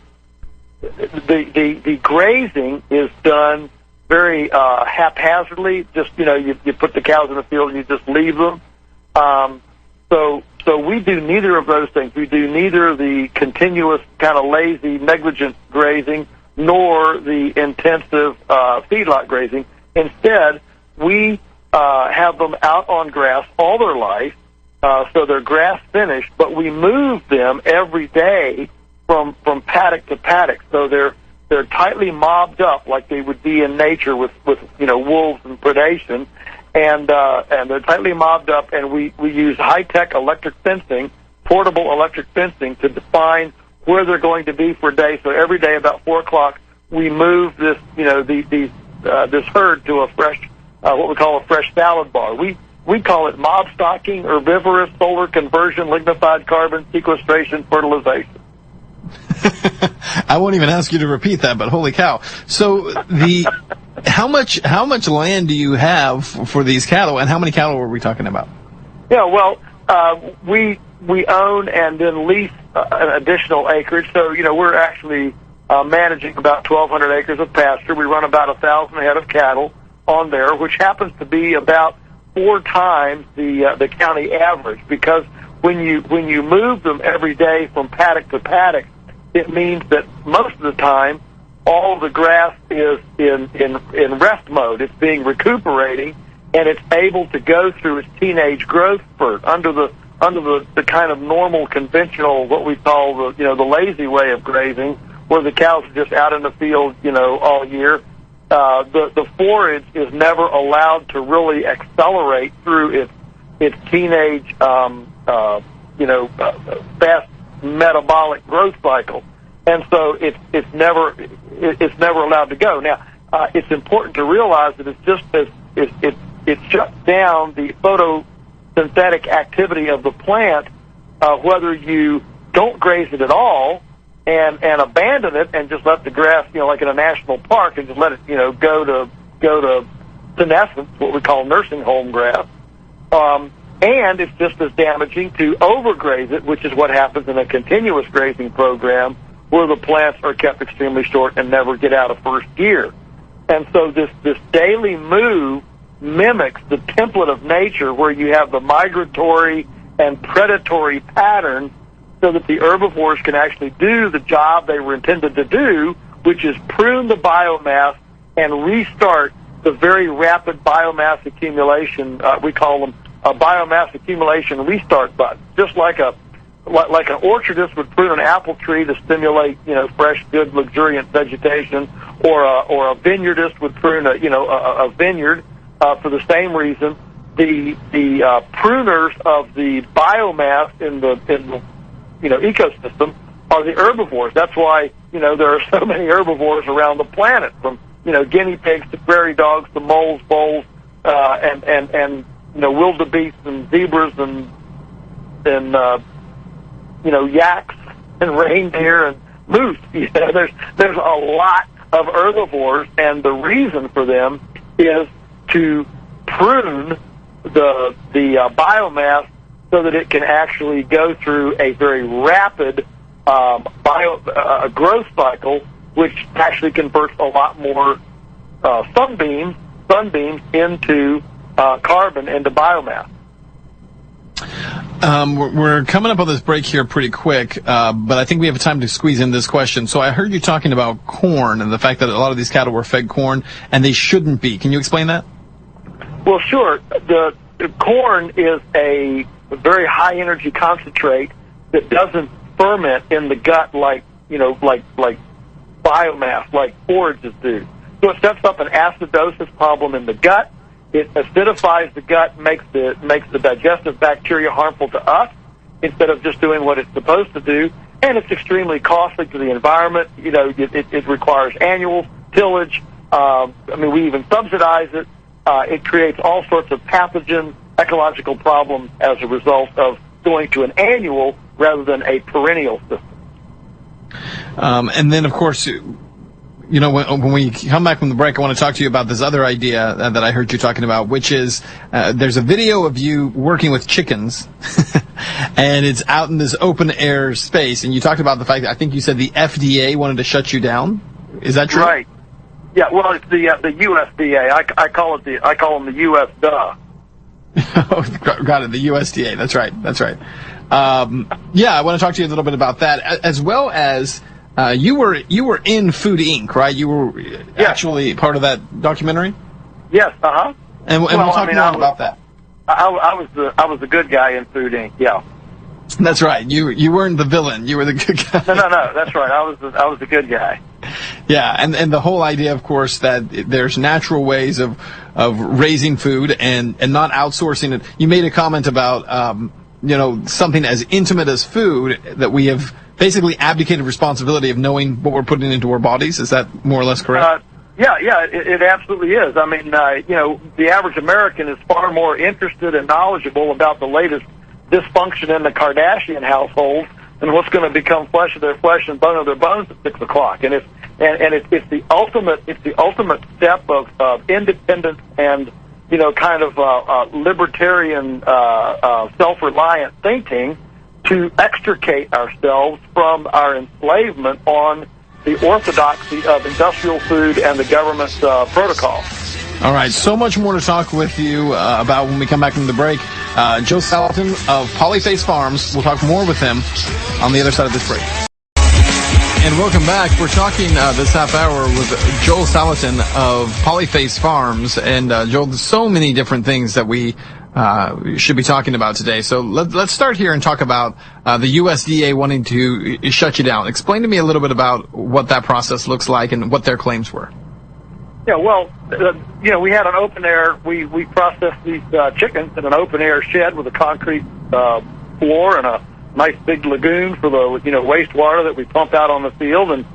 grazing is done very haphazardly. Just, you put the cows in the field and you just leave them. So we do neither of those things. We do neither the continuous kind of lazy, negligent grazing nor the intensive feedlot grazing. Instead, we have them out on grass all their life, so they're grass finished, but we move them every day from paddock to paddock. So they're tightly mobbed up like they would be in nature with wolves and predation. And they're tightly mobbed up, and we use high-tech electric fencing, portable electric fencing, to define where they're going to be for a day. So every day about 4 o'clock, we move this, this herd to a fresh, what we call a fresh salad bar. We call it mob stocking, herbivorous, solar conversion, lignified carbon, sequestration, fertilization. I won't even ask you to repeat that, but holy cow. So how much land do you have for these cattle, and how many cattle were we talking about? Yeah, well, we own and then lease an additional acreage. So, we're actually managing about 1,200 acres of pasture. We run about 1,000 head of cattle on there, which happens to be about 4 times the county average, because when you move them every day from paddock to paddock, it means that most of the time all the grass is in rest mode. It's being recuperating, and it's able to go through its teenage growth spurt under the kind of normal, conventional, what we call the lazy way of grazing, where the cows are just out in the field all year. The forage is never allowed to really accelerate through its teenage fast metabolic growth cycle, and so it's never allowed to go. Now, it's important to realize that it's just as it shuts down the photosynthetic activity of the plant, whether you don't graze it at all and abandon it and just let the grass, like in a national park, and just let it go to senescence, what we call nursing home grass. And it's just as damaging to overgraze it, which is what happens in a continuous grazing program, where the plants are kept extremely short and never get out of first gear. And so this daily move mimics the template of nature where you have the migratory and predatory pattern so that the herbivores can actually do the job they were intended to do, which is prune the biomass and restart the very rapid biomass accumulation. We call them a biomass accumulation restart button, just like an orchardist would prune an apple tree to stimulate, fresh, good, luxuriant vegetation, or a vineyardist would prune a vineyard for the same reason. The pruners of the biomass in the ecosystem are the herbivores. That's why there are so many herbivores around the planet, from guinea pigs to prairie dogs to moles, voles, and wildebeests and zebras and yaks and reindeer and moose. There's a lot of herbivores, and the reason for them is to prune the biomass so that it can actually go through a very rapid growth cycle, which actually converts a lot more sunbeams into carbon, into biomass. We're coming up on this break here pretty quick, but I think we have time to squeeze in this question. So I heard you talking about corn and the fact that a lot of these cattle were fed corn, and they shouldn't be. Can you explain that? Well, sure. The corn is a very high energy concentrate that doesn't ferment in the gut like biomass, like forages do. So it sets up an acidosis problem in the gut. It acidifies the gut, makes the digestive bacteria harmful to us instead of just doing what it's supposed to do. And it's extremely costly to the environment. It requires annual tillage. We even subsidize it. It creates all sorts of pathogen ecological problems as a result of going to an annual rather than a perennial system. And then, of course, when we come back from the break, I want to talk to you about this other idea that I heard you talking about, which is there's a video of you working with chickens, and it's out in this open air space. And you talked about the fact that I think you said the FDA wanted to shut you down. Is that true? Right. Yeah. Well, it's the USDA. I call them the US duh. Got it. The USDA. That's right. I want to talk to you a little bit about that, as well as you were in Food Inc., right? You were actually part of that documentary. Yes. And we'll talk more about that. I was the good guy in Food Inc. Yeah. That's right. You weren't the villain. You were the good guy. No. That's right. I was the good guy. Yeah, and the whole idea, of course, that there's natural ways of raising food and not outsourcing it. You made a comment about something as intimate as food, that we have basically abdicated responsibility of knowing what we're putting into our bodies. Is that more or less correct? Yeah, it absolutely is. I mean, the average American is far more interested and knowledgeable about the latest dysfunction in the Kardashian household than what's going to become flesh of their flesh and bone of their bones at 6 o'clock. And it's the ultimate step of independence and libertarian self-reliant thinking to extricate ourselves from our enslavement on the orthodoxy of industrial food and the government's protocol. All right, so much more to talk with you about when we come back from the break. Joe Salatin of Polyface Farms. We'll talk more with him on the other side of this break. And welcome back. We're talking this half hour with Joel Salatin of Polyface Farms. And Joel, there's so many different things that we should be talking about today. So let's start here and talk about the USDA wanting to shut you down. Explain to me a little bit about what that process looks like and what their claims were. Yeah, well, we had an open air. We processed these chickens in an open air shed with a concrete floor and a nice big lagoon for the wastewater that we pump out on the field. And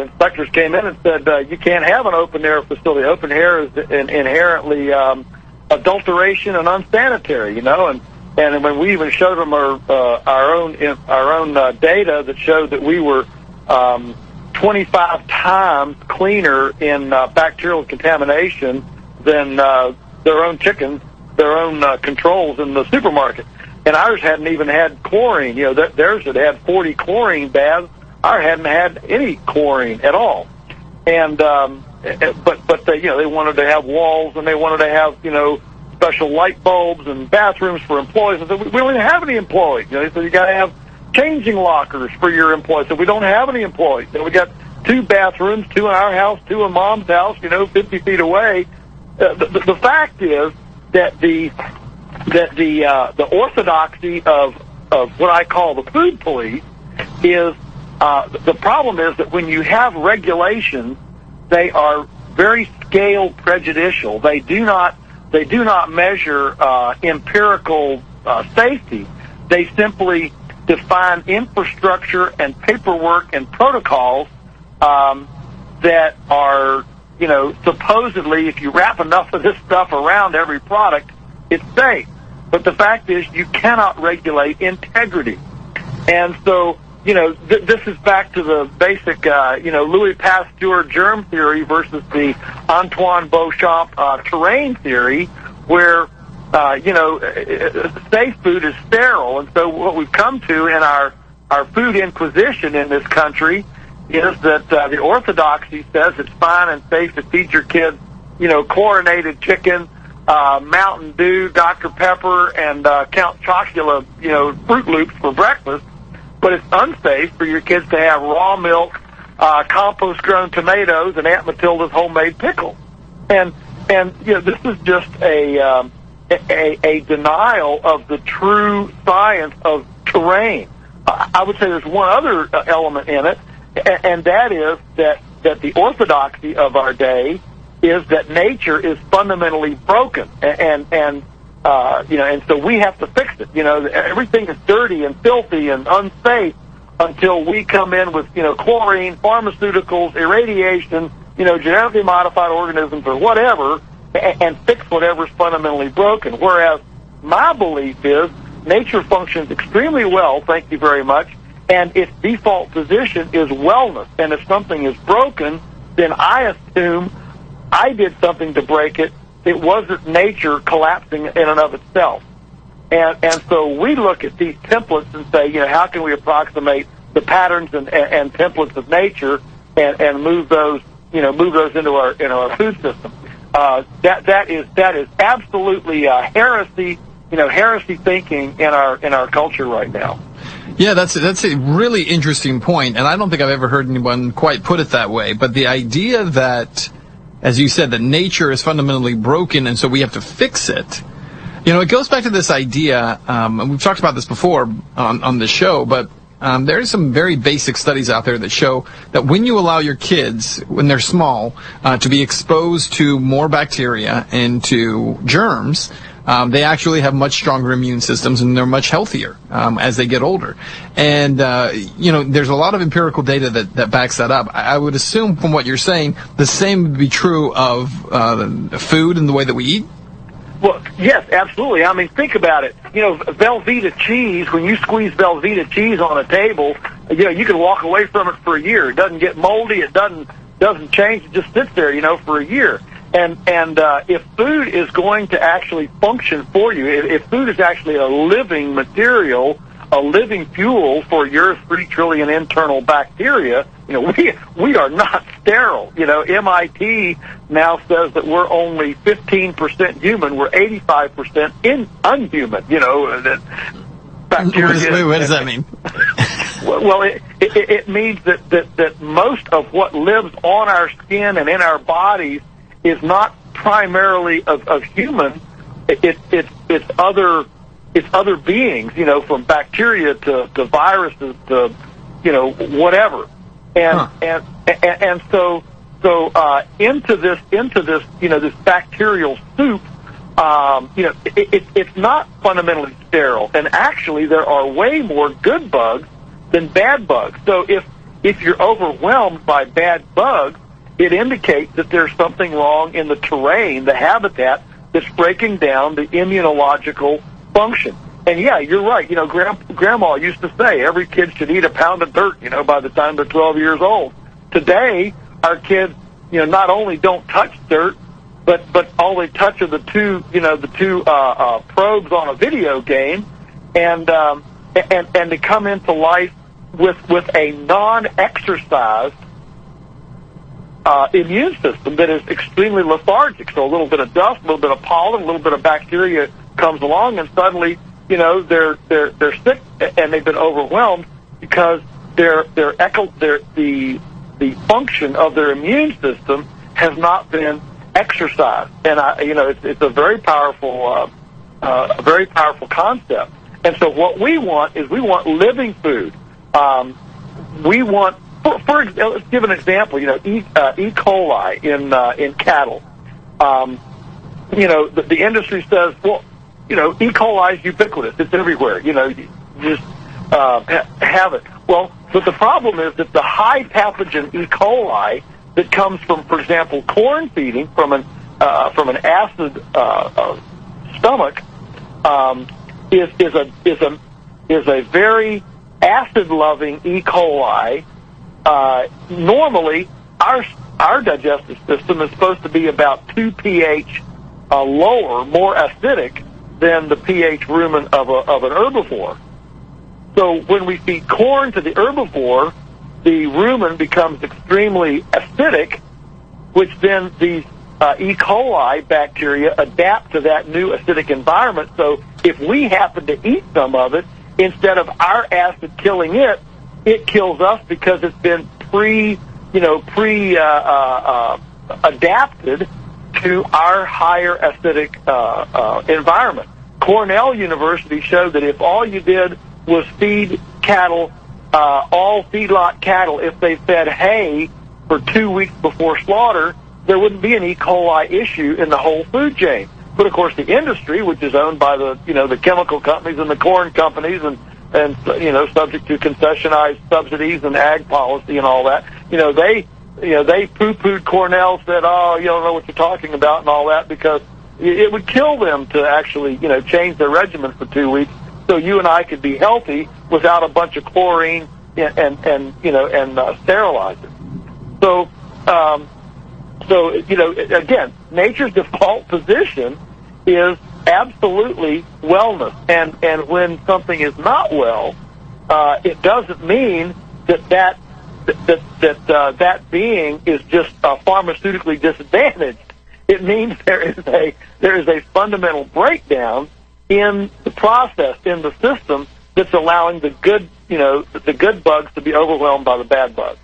inspectors came in and said you can't have an open air facility. Open air is inherently adulteration and unsanitary, And when we even showed them our own data that showed that we were 25 times cleaner in bacterial contamination than their own chickens, their own controls in the supermarket. And ours hadn't even had chlorine. Theirs had 40 chlorine baths Ours hadn't had any chlorine at all. And but they, they wanted to have walls, and they wanted to have special light bulbs and bathrooms for employees. And so we don't even have any employees. So you got to have changing lockers for your employees. So we don't have any employees. So we got 2 bathrooms, 2 in our house, 2 in Mom's house, 50 feet away. The fact is that the orthodoxy of what I call the food police is the problem is that when you have regulations, they are very scale prejudicial. They do not measure empirical safety. They simply define infrastructure and paperwork and protocols that are, supposedly, if you wrap enough of this stuff around every product, it's safe. But the fact is, you cannot regulate integrity. And so, this is back to the basic, Louis Pasteur germ theory versus the Antoine Beauchamp terrain theory, where, safe food is sterile. And so what we've come to in our food inquisition in this country is that the orthodoxy says it's fine and safe to feed your kids, chlorinated chicken, Mountain Dew, Dr. Pepper, and Count Chocula, Fruit Loops for breakfast. But it's unsafe for your kids to have raw milk, compost-grown tomatoes, and Aunt Matilda's homemade pickle. And this is just a denial of the true science of terrain. I would say there's one other element in it, and that is that the orthodoxy of our day is that nature is fundamentally broken, and so we have to fix it. Everything is dirty and filthy and unsafe until we come in with chlorine, pharmaceuticals, irradiation, genetically modified organisms or whatever, and fix whatever's fundamentally broken. Whereas my belief is nature functions extremely well, thank you very much, and its default position is wellness. And if something is broken, then I assume I did something to break it. It wasn't nature collapsing in and of itself. And so we look at these templates and say, how can we approximate the patterns and templates of nature and move those into our food system. That is absolutely heresy, heresy thinking in our culture right now. Yeah, that's a really interesting point, and I don't think I've ever heard anyone quite put it that way. But the idea that, as you said, that nature is fundamentally broken, and so we have to fix it. It goes back to this idea, and we've talked about this before on the show, but there are some very basic studies out there that show that when you allow your kids, when they're small, to be exposed to more bacteria and to germs, they actually have much stronger immune systems, and they're much healthier as they get older. And, there's a lot of empirical data that backs that up. I would assume from what you're saying, the same would be true of food and the way that we eat. Well, yes, absolutely. I mean, think about it. Velveeta cheese, when you squeeze Velveeta cheese on a table, you can walk away from it for a year. It doesn't get moldy. It doesn't change. It just sits there, for a year. And if food is going to actually function for you, if food is actually a living material, a living fuel for your 3 trillion internal bacteria, we are not sterile. MIT now says that we're only 15% human. We're 85% unhuman. That bacteria. What does that mean? Well, it means that most of what lives on our skin and in our bodies is not primarily of human. It's other beings, from bacteria to viruses to whatever, and so into this this bacterial soup, it's not fundamentally sterile, and actually there are way more good bugs than bad bugs. So if you're overwhelmed by bad bugs, it indicates that there's something wrong in the terrain, the habitat, that's breaking down the immunological function. And yeah, you're right. Grandma used to say every kid should eat a pound of dirt, by the time they're 12 years old. Today, our kids, not only don't touch dirt, but all they touch are the two probes on a video game, and to come into life with a non-exercise immune system that is extremely lethargic. So a little bit of dust, a little bit of pollen, a little bit of bacteria comes along, and suddenly, they're sick and they've been overwhelmed because the function of their immune system has not been exercised. And it's a very powerful concept. And so what we want is living food. We want, let's give an example. E. coli in cattle. The industry says, well, E. coli is ubiquitous. It's everywhere. You just have it. Well, but the problem is that the high pathogen E. coli that comes from, for example, corn feeding from an acid stomach is a very acid-loving E. coli. Normally, our digestive system is supposed to be about 2 pH lower, more acidic than the pH rumen of an herbivore. So when we feed corn to the herbivore, the rumen becomes extremely acidic, which then these E. coli bacteria adapt to that new acidic environment. So if we happen to eat some of it, instead of our acid killing it, it kills us because it's been adapted to our higher acidic environment. Cornell University showed that if all you did was feed cattle, all feedlot cattle, if they fed hay for 2 weeks before slaughter, there wouldn't be an E. coli issue in the whole food chain. But of course, the industry, which is owned by the chemical companies and the corn companies, and subject to concessionized subsidies and ag policy and all that, they poo-pooed Cornell, said, oh, you don't know what you're talking about and all that, because it would kill them to actually, change their regimen for 2 weeks so you and I could be healthy without a bunch of chlorine and sterilizer. So, again, nature's default position is absolutely wellness. And when something is not well, it doesn't mean that being is just pharmaceutically disadvantaged. It means there is a fundamental breakdown in the process, in the system, that's allowing the good bugs to be overwhelmed by the bad bugs.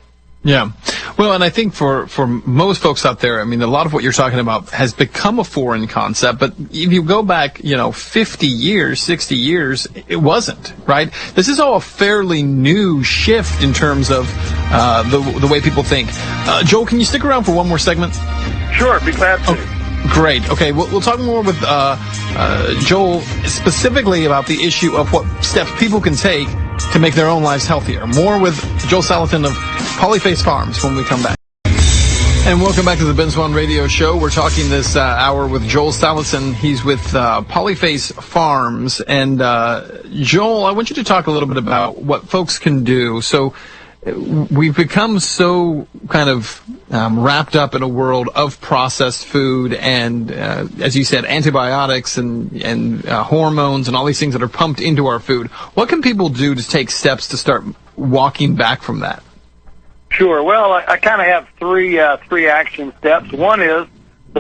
Yeah. Well, and I think for most folks out there, I mean, a lot of what you're talking about has become a foreign concept, but if you go back, 50 years, 60 years, it wasn't, right? This is all a fairly new shift in terms of the way people think. Joel, can you stick around for one more segment? Sure, be glad to. Oh, great. Okay, we'll talk more with Joel specifically about the issue of what steps people can take to make their own lives healthier. More with Joel Salatin of Polyface Farms when we come back. And welcome back to the Ben Swann Radio Show. We're talking this hour with Joel Salatin. He's with Polyface Farms. And Joel, I want you to talk a little bit about what folks can do. So we've become so kind of wrapped up in a world of processed food and, as you said, antibiotics and hormones and all these things that are pumped into our food. What can people do to take steps to start walking back from that? Sure. Well, I kind of have three action steps. The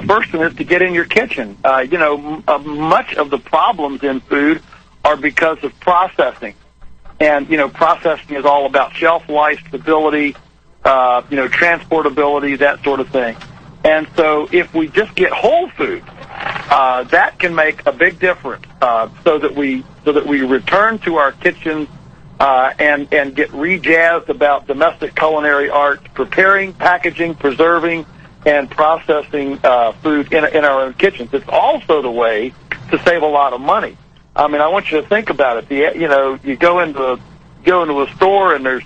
first one is to get in your kitchen. Much of the problems in food are because of processing. And, processing is all about shelf life, stability, transportability, that sort of thing. And so if we just get whole food, that can make a big difference, so that we return to our kitchens, and get re-jazzed about domestic culinary art, preparing, packaging, preserving, and processing food in our own kitchens. It's also the way to save a lot of money. I mean, I want you to think about it. You go into a store and there's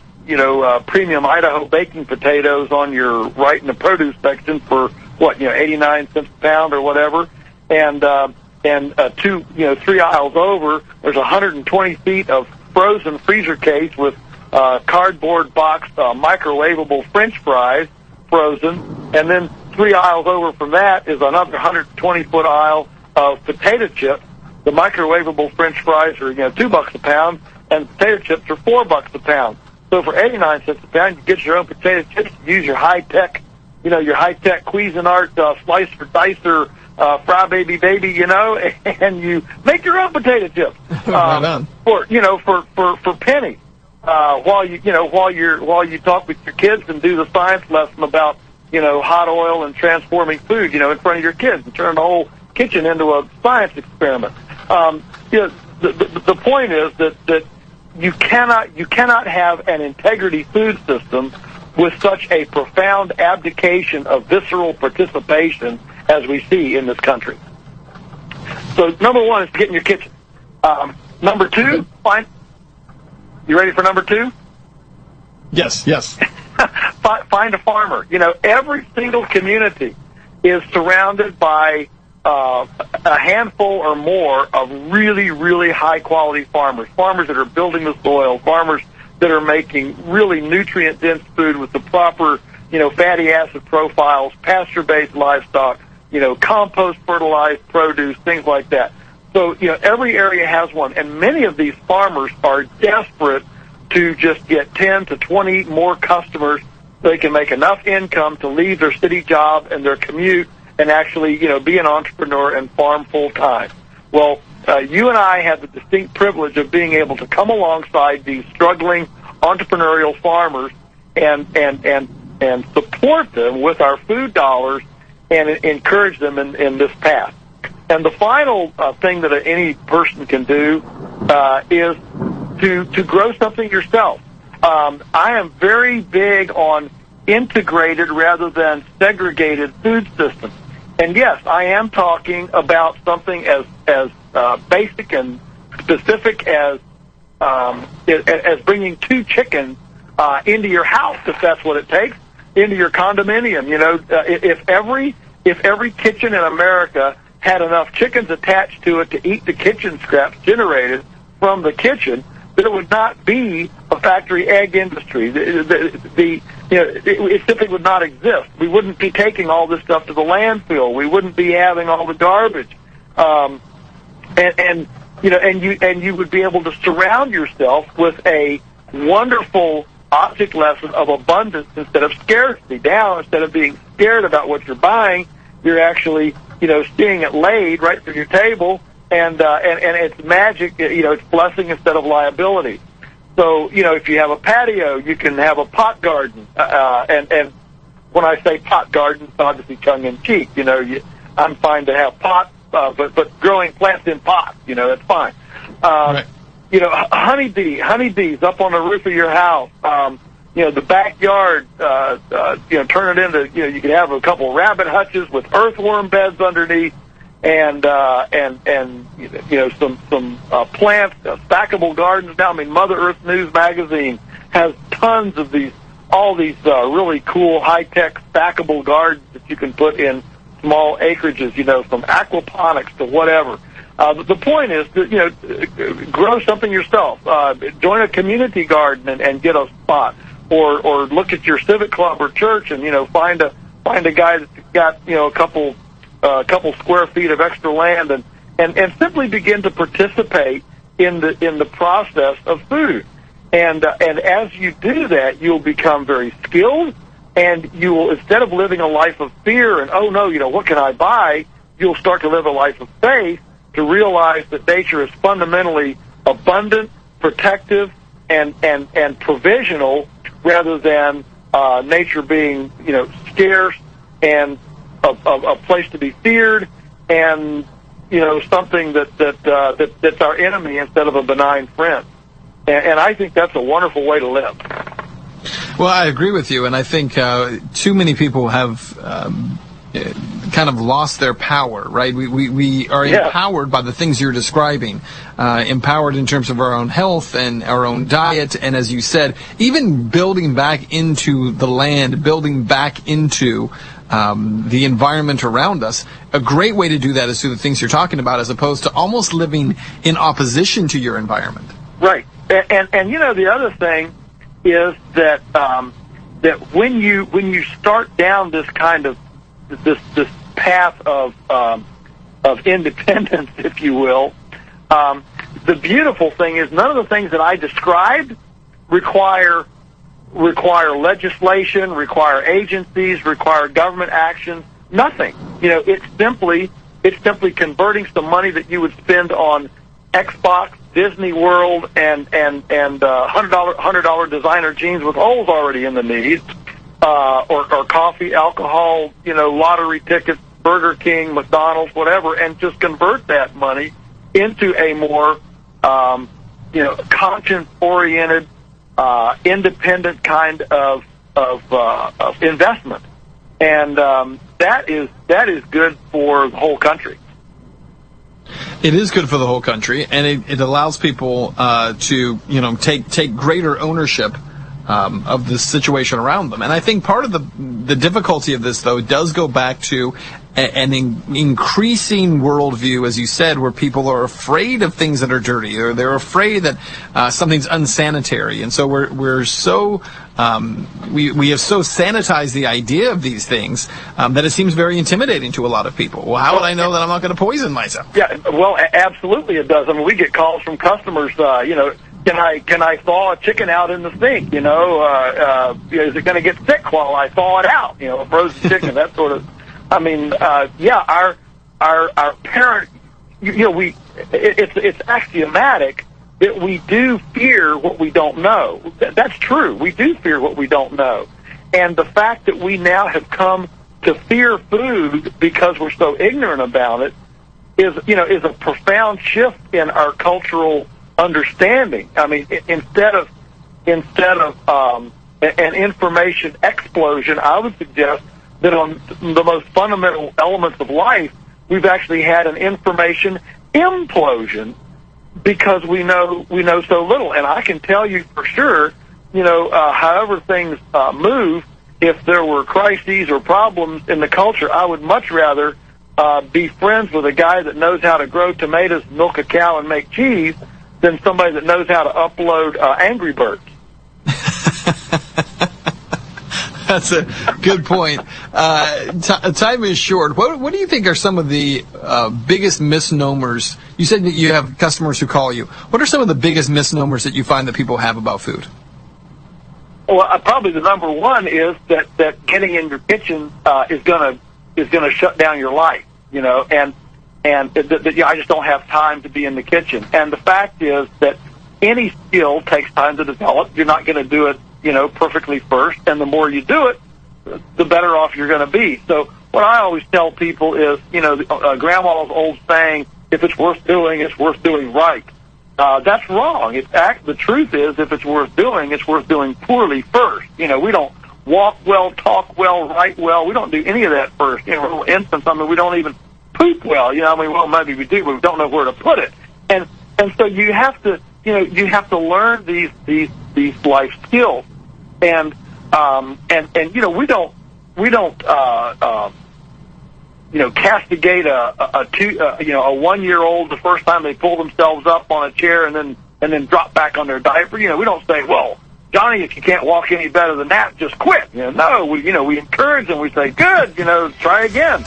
premium Idaho baking potatoes right in the produce section for 89 cents a pound or whatever, and 3 aisles over there's 120 feet of frozen freezer case with cardboard box microwavable French fries frozen, and then 3 aisles over from that is another 120-foot aisle of potato chips. The microwavable French fries are $2 a pound, and potato chips are $4 a pound. So for 89 cents a pound, you get your own potato chips, use your high-tech, your high-tech Cuisinart slicer, dicer, fry baby, and you make your own potato chips. Right on. For pennies. While you talk with your kids and do the science lesson about, hot oil and transforming food, in front of your kids, and turn the whole kitchen into a science experiment. The point is that you cannot have an integrity food system with such a profound abdication of visceral participation as we see in this country. So number one is to get in your kitchen. Number two, you ready for number two? Yes. Find a farmer. Every single community is surrounded by a handful or more of really, really high-quality farmers that are building the soil, farmers that are making really nutrient-dense food with the proper, fatty acid profiles, pasture-based livestock, compost fertilized produce, things like that. So, every area has one, and many of these farmers are desperate to just get 10 to 20 more customers so they can make enough income to leave their city job and their commute and actually, be an entrepreneur and farm full-time. Well, you and I have the distinct privilege of being able to come alongside these struggling entrepreneurial farmers and support them with our food dollars and encourage them in this path. And the final thing that any person can do is to grow something yourself. I am very big on integrated rather than segregated food systems. And yes, I am talking about something as basic and specific as bringing 2 chickens into your house, if that's what it takes, into your condominium. If every kitchen in America had enough chickens attached to it to eat the kitchen scraps generated from the kitchen, there would not be a factory egg industry. It simply would not exist. We wouldn't be taking all this stuff to the landfill. We wouldn't be having all the garbage, and you would be able to surround yourself with a wonderful object lesson of abundance instead of scarcity. Now, instead of being scared about what you're buying, you're actually seeing it laid right through your table. And it's magic, it's blessing instead of liability. So, if you have a patio, you can have a pot garden. And when I say pot garden, it's obviously tongue-in-cheek. I'm fine to have pots, but growing plants in pots, that's fine. Right. Honeybees up on the roof of your house. The backyard, turn it into, you could have a couple rabbit hutches with earthworm beds underneath. And some plants, stackable gardens. Now, Mother Earth News magazine has tons of all these really cool high-tech stackable gardens that you can put in small acreages. From aquaponics to whatever. The point is to grow something yourself. Join a community garden and get a spot, or look at your civic club or church and find a guy that's got a couple square feet of extra land and simply begin to participate in the process of food. And as you do that, you'll become very skilled, and you will, instead of living a life of fear and, oh no, what can I buy? You'll start to live a life of faith to realize that nature is fundamentally abundant, protective, and provisional, rather than nature being, scarce and a place to be feared, and something that's our enemy instead of a benign friend. And I think that's a wonderful way to live. Well, I agree with you, and I think too many people have kind of lost their power, right? We are empowered by the things you're describing, empowered in terms of our own health and our own diet, and as you said, even building back into the land, building back into the environment around us. A great way to do that is through the things you're talking about, as opposed to almost living in opposition to your environment. Right. And the other thing is that when you start down this kind of this path of independence, if you will, the beautiful thing is none of the things that I described require require legislation, require agencies, require government action. Nothing. It's simply converting some money that you would spend on Xbox, Disney World, and $100 designer jeans with holes already in the knees, or coffee, alcohol, lottery tickets, Burger King, McDonald's, whatever, and just convert that money into a more conscience-oriented, independent kind of investment, and that is good for the whole country. It is good for the whole country, and it allows people to take greater ownership of the situation around them. And I think part of the difficulty of this, though, does go back to an increasing worldview, as you said, where people are afraid of things that are dirty, or they're afraid that something's unsanitary, and so we're so we have so sanitized the idea of these things that it seems very intimidating to a lot of people. Well, how would I know that I'm not going to poison myself? Yeah, well, absolutely it does. I mean, we get calls from customers, can I thaw a chicken out in the sink? Is it going to get sick while I thaw it out? Frozen chicken, that sort of. I mean, our parent, it's axiomatic that we do fear what we don't know. That's true. We do fear what we don't know. And the fact that we now have come to fear food because we're so ignorant about it is a profound shift in our cultural understanding. I mean, instead of an information explosion, I would suggest that on the most fundamental elements of life, we've actually had an information implosion because we know so little. And I can tell you for sure, however things move, if there were crises or problems in the culture, I would much rather be friends with a guy that knows how to grow tomatoes, milk a cow, and make cheese than somebody that knows how to upload Angry Birds. That's a good point. Time is short. What do you think are some of the biggest misnomers? You said that you have customers who call you. What are some of the biggest misnomers that you find that people have about food? Well, probably the number one is that getting in your kitchen is gonna shut down your life. And I just don't have time to be in the kitchen. And the fact is that any skill takes time to develop. You're not going to do it perfectly first, and the more you do it, the better off you're going to be. So what I always tell people is, Grandma's old saying, if it's worth doing, it's worth doing right. That's wrong. The truth is, if it's worth doing poorly first. We don't walk well, talk well, write well. We don't do any of that first. Little infants, we don't even poop well. Well, maybe we do, but we don't know where to put it. And so you have to learn these life skills. And we don't castigate a 1-year-old the first time they pull themselves up on a chair and then drop back on their diaper. We don't say, well, Johnny, if you can't walk any better than that, just quit. No, we encourage them. We say, good, try again.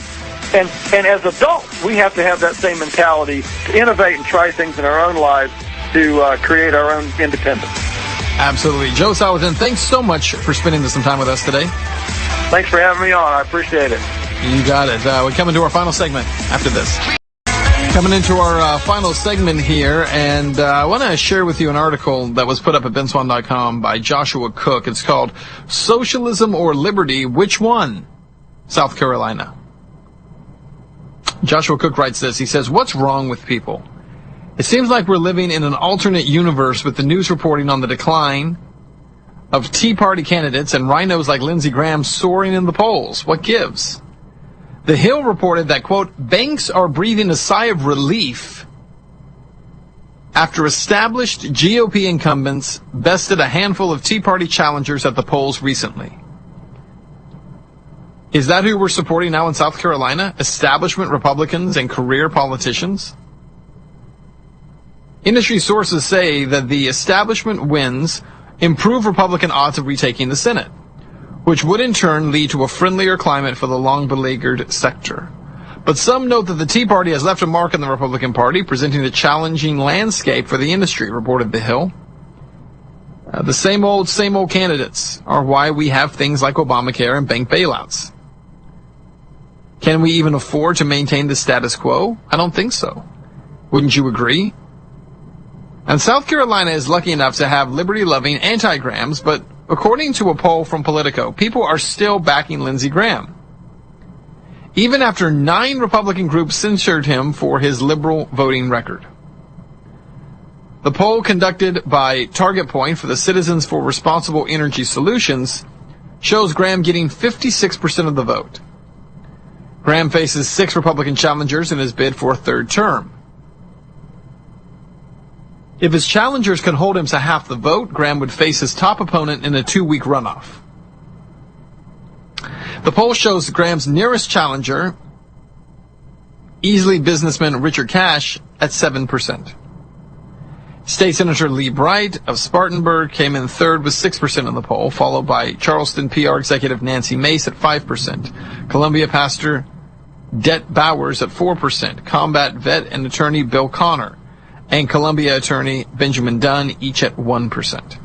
And as adults, we have to have that same mentality to innovate and try things in our own lives to create our own independence. Absolutely. Joe Salatin, thanks so much for spending some time with us today. Thanks for having me on. I appreciate it. You got it. We're coming to our final segment after this. Coming into our final segment here, and I want to share with you an article that was put up at benswann.com by Joshua Cook. It's called Socialism or Liberty, Which One? South Carolina. Joshua Cook writes this. He says, what's wrong with people? It seems like we're living in an alternate universe with the news reporting on the decline of Tea Party candidates and rhinos like Lindsey Graham soaring in the polls. What gives? The Hill reported that, quote, banks are breathing a sigh of relief after established GOP incumbents bested a handful of Tea Party challengers at the polls recently. Is that who we're supporting now in South Carolina? Establishment Republicans and career politicians? Industry sources say that the establishment wins improve Republican odds of retaking the Senate, which would in turn lead to a friendlier climate for the long-beleaguered sector. But some note that the Tea Party has left a mark on the Republican Party, presenting a challenging landscape for the industry, reported The Hill. The same old candidates are why we have things like Obamacare and bank bailouts. Can we even afford to maintain the status quo? I don't think so. Wouldn't you agree? And South Carolina is lucky enough to have liberty-loving anti-Grahams, but according to a poll from Politico, people are still backing Lindsey Graham, even after 9 Republican groups censured him for his liberal voting record. The poll conducted by Target Point for the Citizens for Responsible Energy Solutions shows Graham getting 56% of the vote. Graham faces 6 Republican challengers in his bid for a 3rd term. If his challengers can hold him to half the vote, Graham would face his top opponent in a 2-week runoff. The poll shows Graham's nearest challenger, Easley businessman Richard Cash, at 7%. State Senator Lee Bright of Spartanburg came in 3rd with 6% in the poll, followed by Charleston PR executive Nancy Mace at 5%, Columbia pastor Det Bowers at 4%, combat vet and attorney Bill Connor, and Columbia attorney Benjamin Dunn, each at 1%.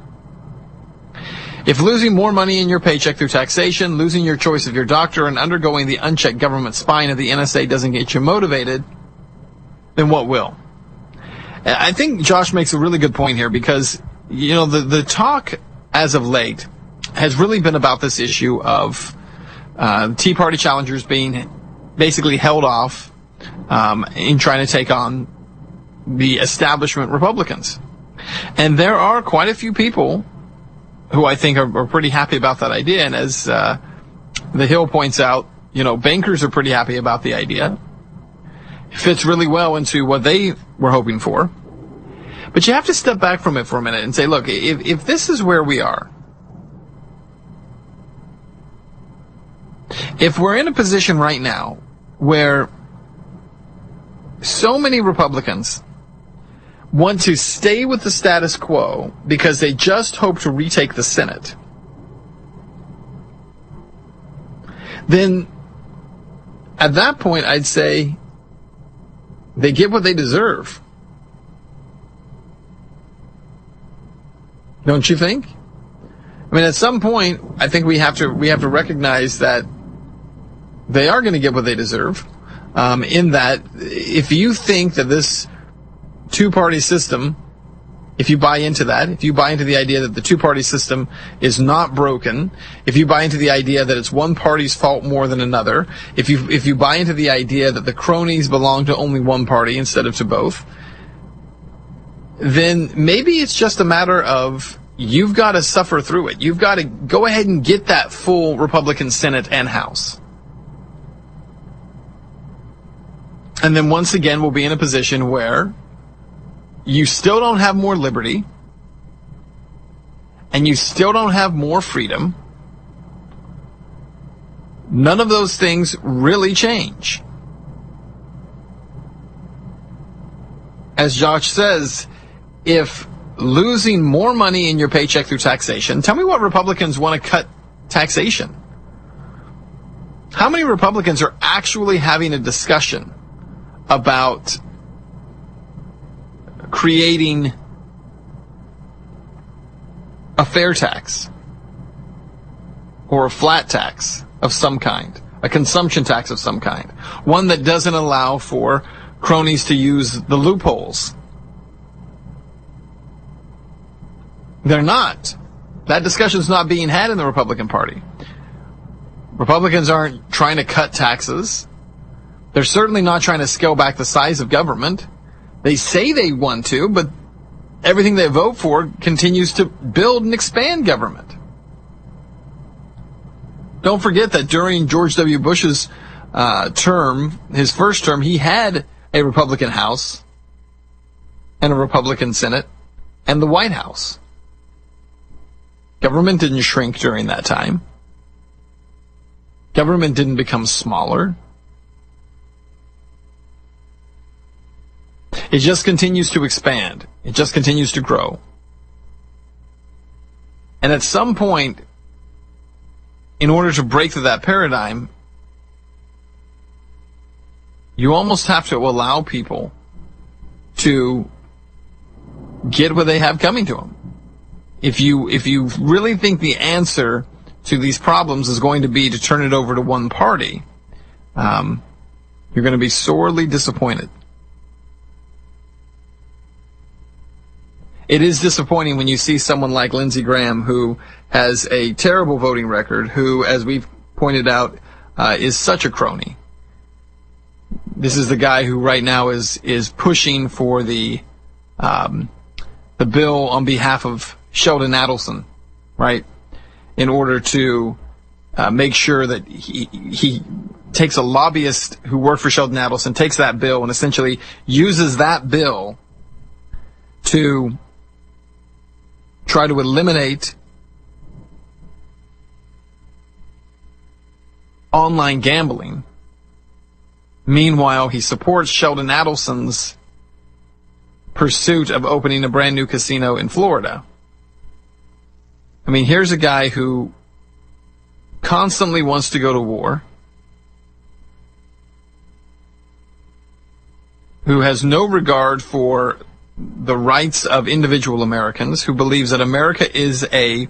If losing more money in your paycheck through taxation, losing your choice of your doctor, and undergoing the unchecked government spying of the NSA doesn't get you motivated, then what will? I think Josh makes a really good point here because, the talk as of late has really been about this issue of Tea Party challengers being basically held off in trying to take on the establishment Republicans. And there are quite a few people who I think are pretty happy about that idea. And as The Hill points out, bankers are pretty happy about the idea. It fits really well into what they were hoping for. But you have to step back from it for a minute and say, look, if this is where we are, if we're in a position right now where so many Republicans want to stay with the status quo because they just hope to retake the Senate, then at that point I'd say they get what they deserve. Don't you think? I mean, at some point, I think we have to recognize that they are going to get what they deserve. In that, if you think that this 2-party system, if you buy into that, if you buy into the idea that the 2-party system is not broken, if you buy into the idea that it's one party's fault more than another, if you buy into the idea that the cronies belong to only one party instead of to both, then maybe it's just a matter of you've got to suffer through it. You've got to go ahead and get that full Republican Senate and House. And then once again, we'll be in a position where you still don't have more liberty, and you still don't have more freedom. None of those things really change. As Josh says, if losing more money in your paycheck through taxation, tell me what Republicans want to cut taxation. How many Republicans are actually having a discussion about creating a fair tax or a flat tax of some kind, a consumption tax of some kind, one that doesn't allow for cronies to use the loopholes? They're not. That discussion's not being had in the Republican Party. Republicans aren't trying to cut taxes. They're certainly not trying to scale back the size of government. They say they want to, but everything they vote for continues to build and expand government. Don't forget that during George W. Bush's term, his first term, he had a Republican House and a Republican Senate and the White House. Government didn't shrink during that time. Government didn't become smaller. It just continues to expand. It just continues to grow. And at some point, in order to break through that paradigm, you almost have to allow people to get what they have coming to them. if you really think the answer to these problems is going to be to turn it over to one party, you're going to be sorely disappointed. It is disappointing when you see someone like Lindsey Graham, who has a terrible voting record, who, as we've pointed out, is such a crony. This is the guy who right now is pushing for the bill on behalf of Sheldon Adelson, right? In order to make sure that he takes a lobbyist who worked for Sheldon Adelson, takes that bill, and essentially uses that bill to try to eliminate online gambling. Meanwhile, he supports Sheldon Adelson's pursuit of opening a brand new casino in Florida. I mean, here's a guy who constantly wants to go to war, who has no regard for the rights of individual Americans, who believes that America is a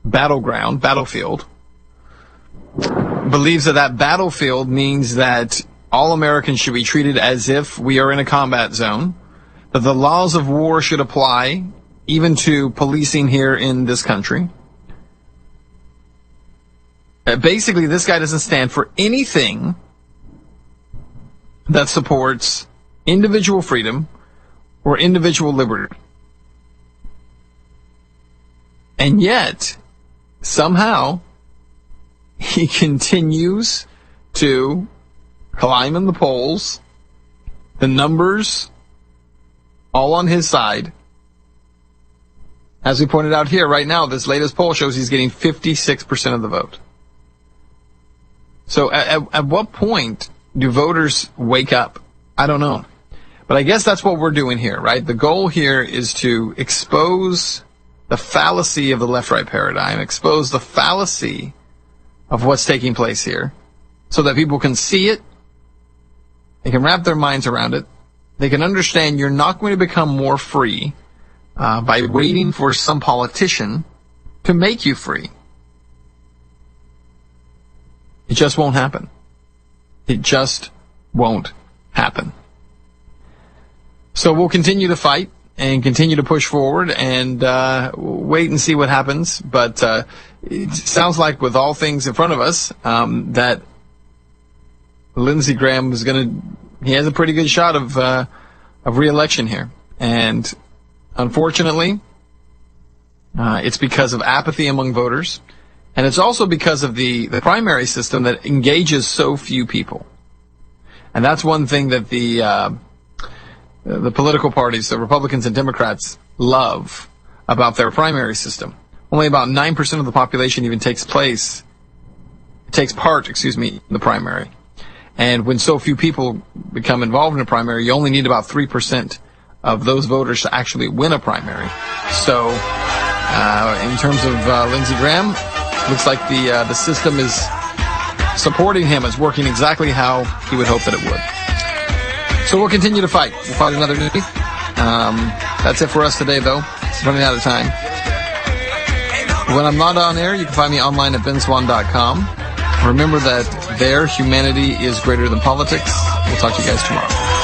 battlefield, believes that battlefield means that all Americans should be treated as if we are in a combat zone, that the laws of war should apply even to policing here in this country. Basically, this guy doesn't stand for anything that supports individual freedom or individual liberty. And yet, somehow, he continues to climb in the polls, the numbers all on his side. As we pointed out here, right now, this latest poll shows he's getting 56% of the vote. So at what point do voters wake up? I don't know. But I guess that's what we're doing here, right? The goal here is to expose the fallacy of the left-right paradigm, expose the fallacy of what's taking place here, so that people can see it, they can wrap their minds around it, they can understand you're not going to become more free by waiting for some politician to make you free. It just won't happen. It just won't happen. So we'll continue to fight and continue to push forward and wait and see what happens. But it sounds like with all things in front of us, that Lindsey Graham is he has a pretty good shot of re-election here. And unfortunately, it's because of apathy among voters. And it's also because of the primary system that engages so few people. And that's one thing that the political parties, the Republicans and Democrats, love about their primary system. Only about 9% of the population even takes part, in the primary. And when so few people become involved in a primary, you only need about 3% of those voters to actually win a primary. So, in terms of Lindsey Graham, looks like the system is supporting him, is working exactly how he would hope that it would. So we'll continue to fight. We'll fight another day. That's it for us today, though. It's running out of time. When I'm not on air, you can find me online at benswann.com. Remember that there, humanity is greater than politics. We'll talk to you guys tomorrow.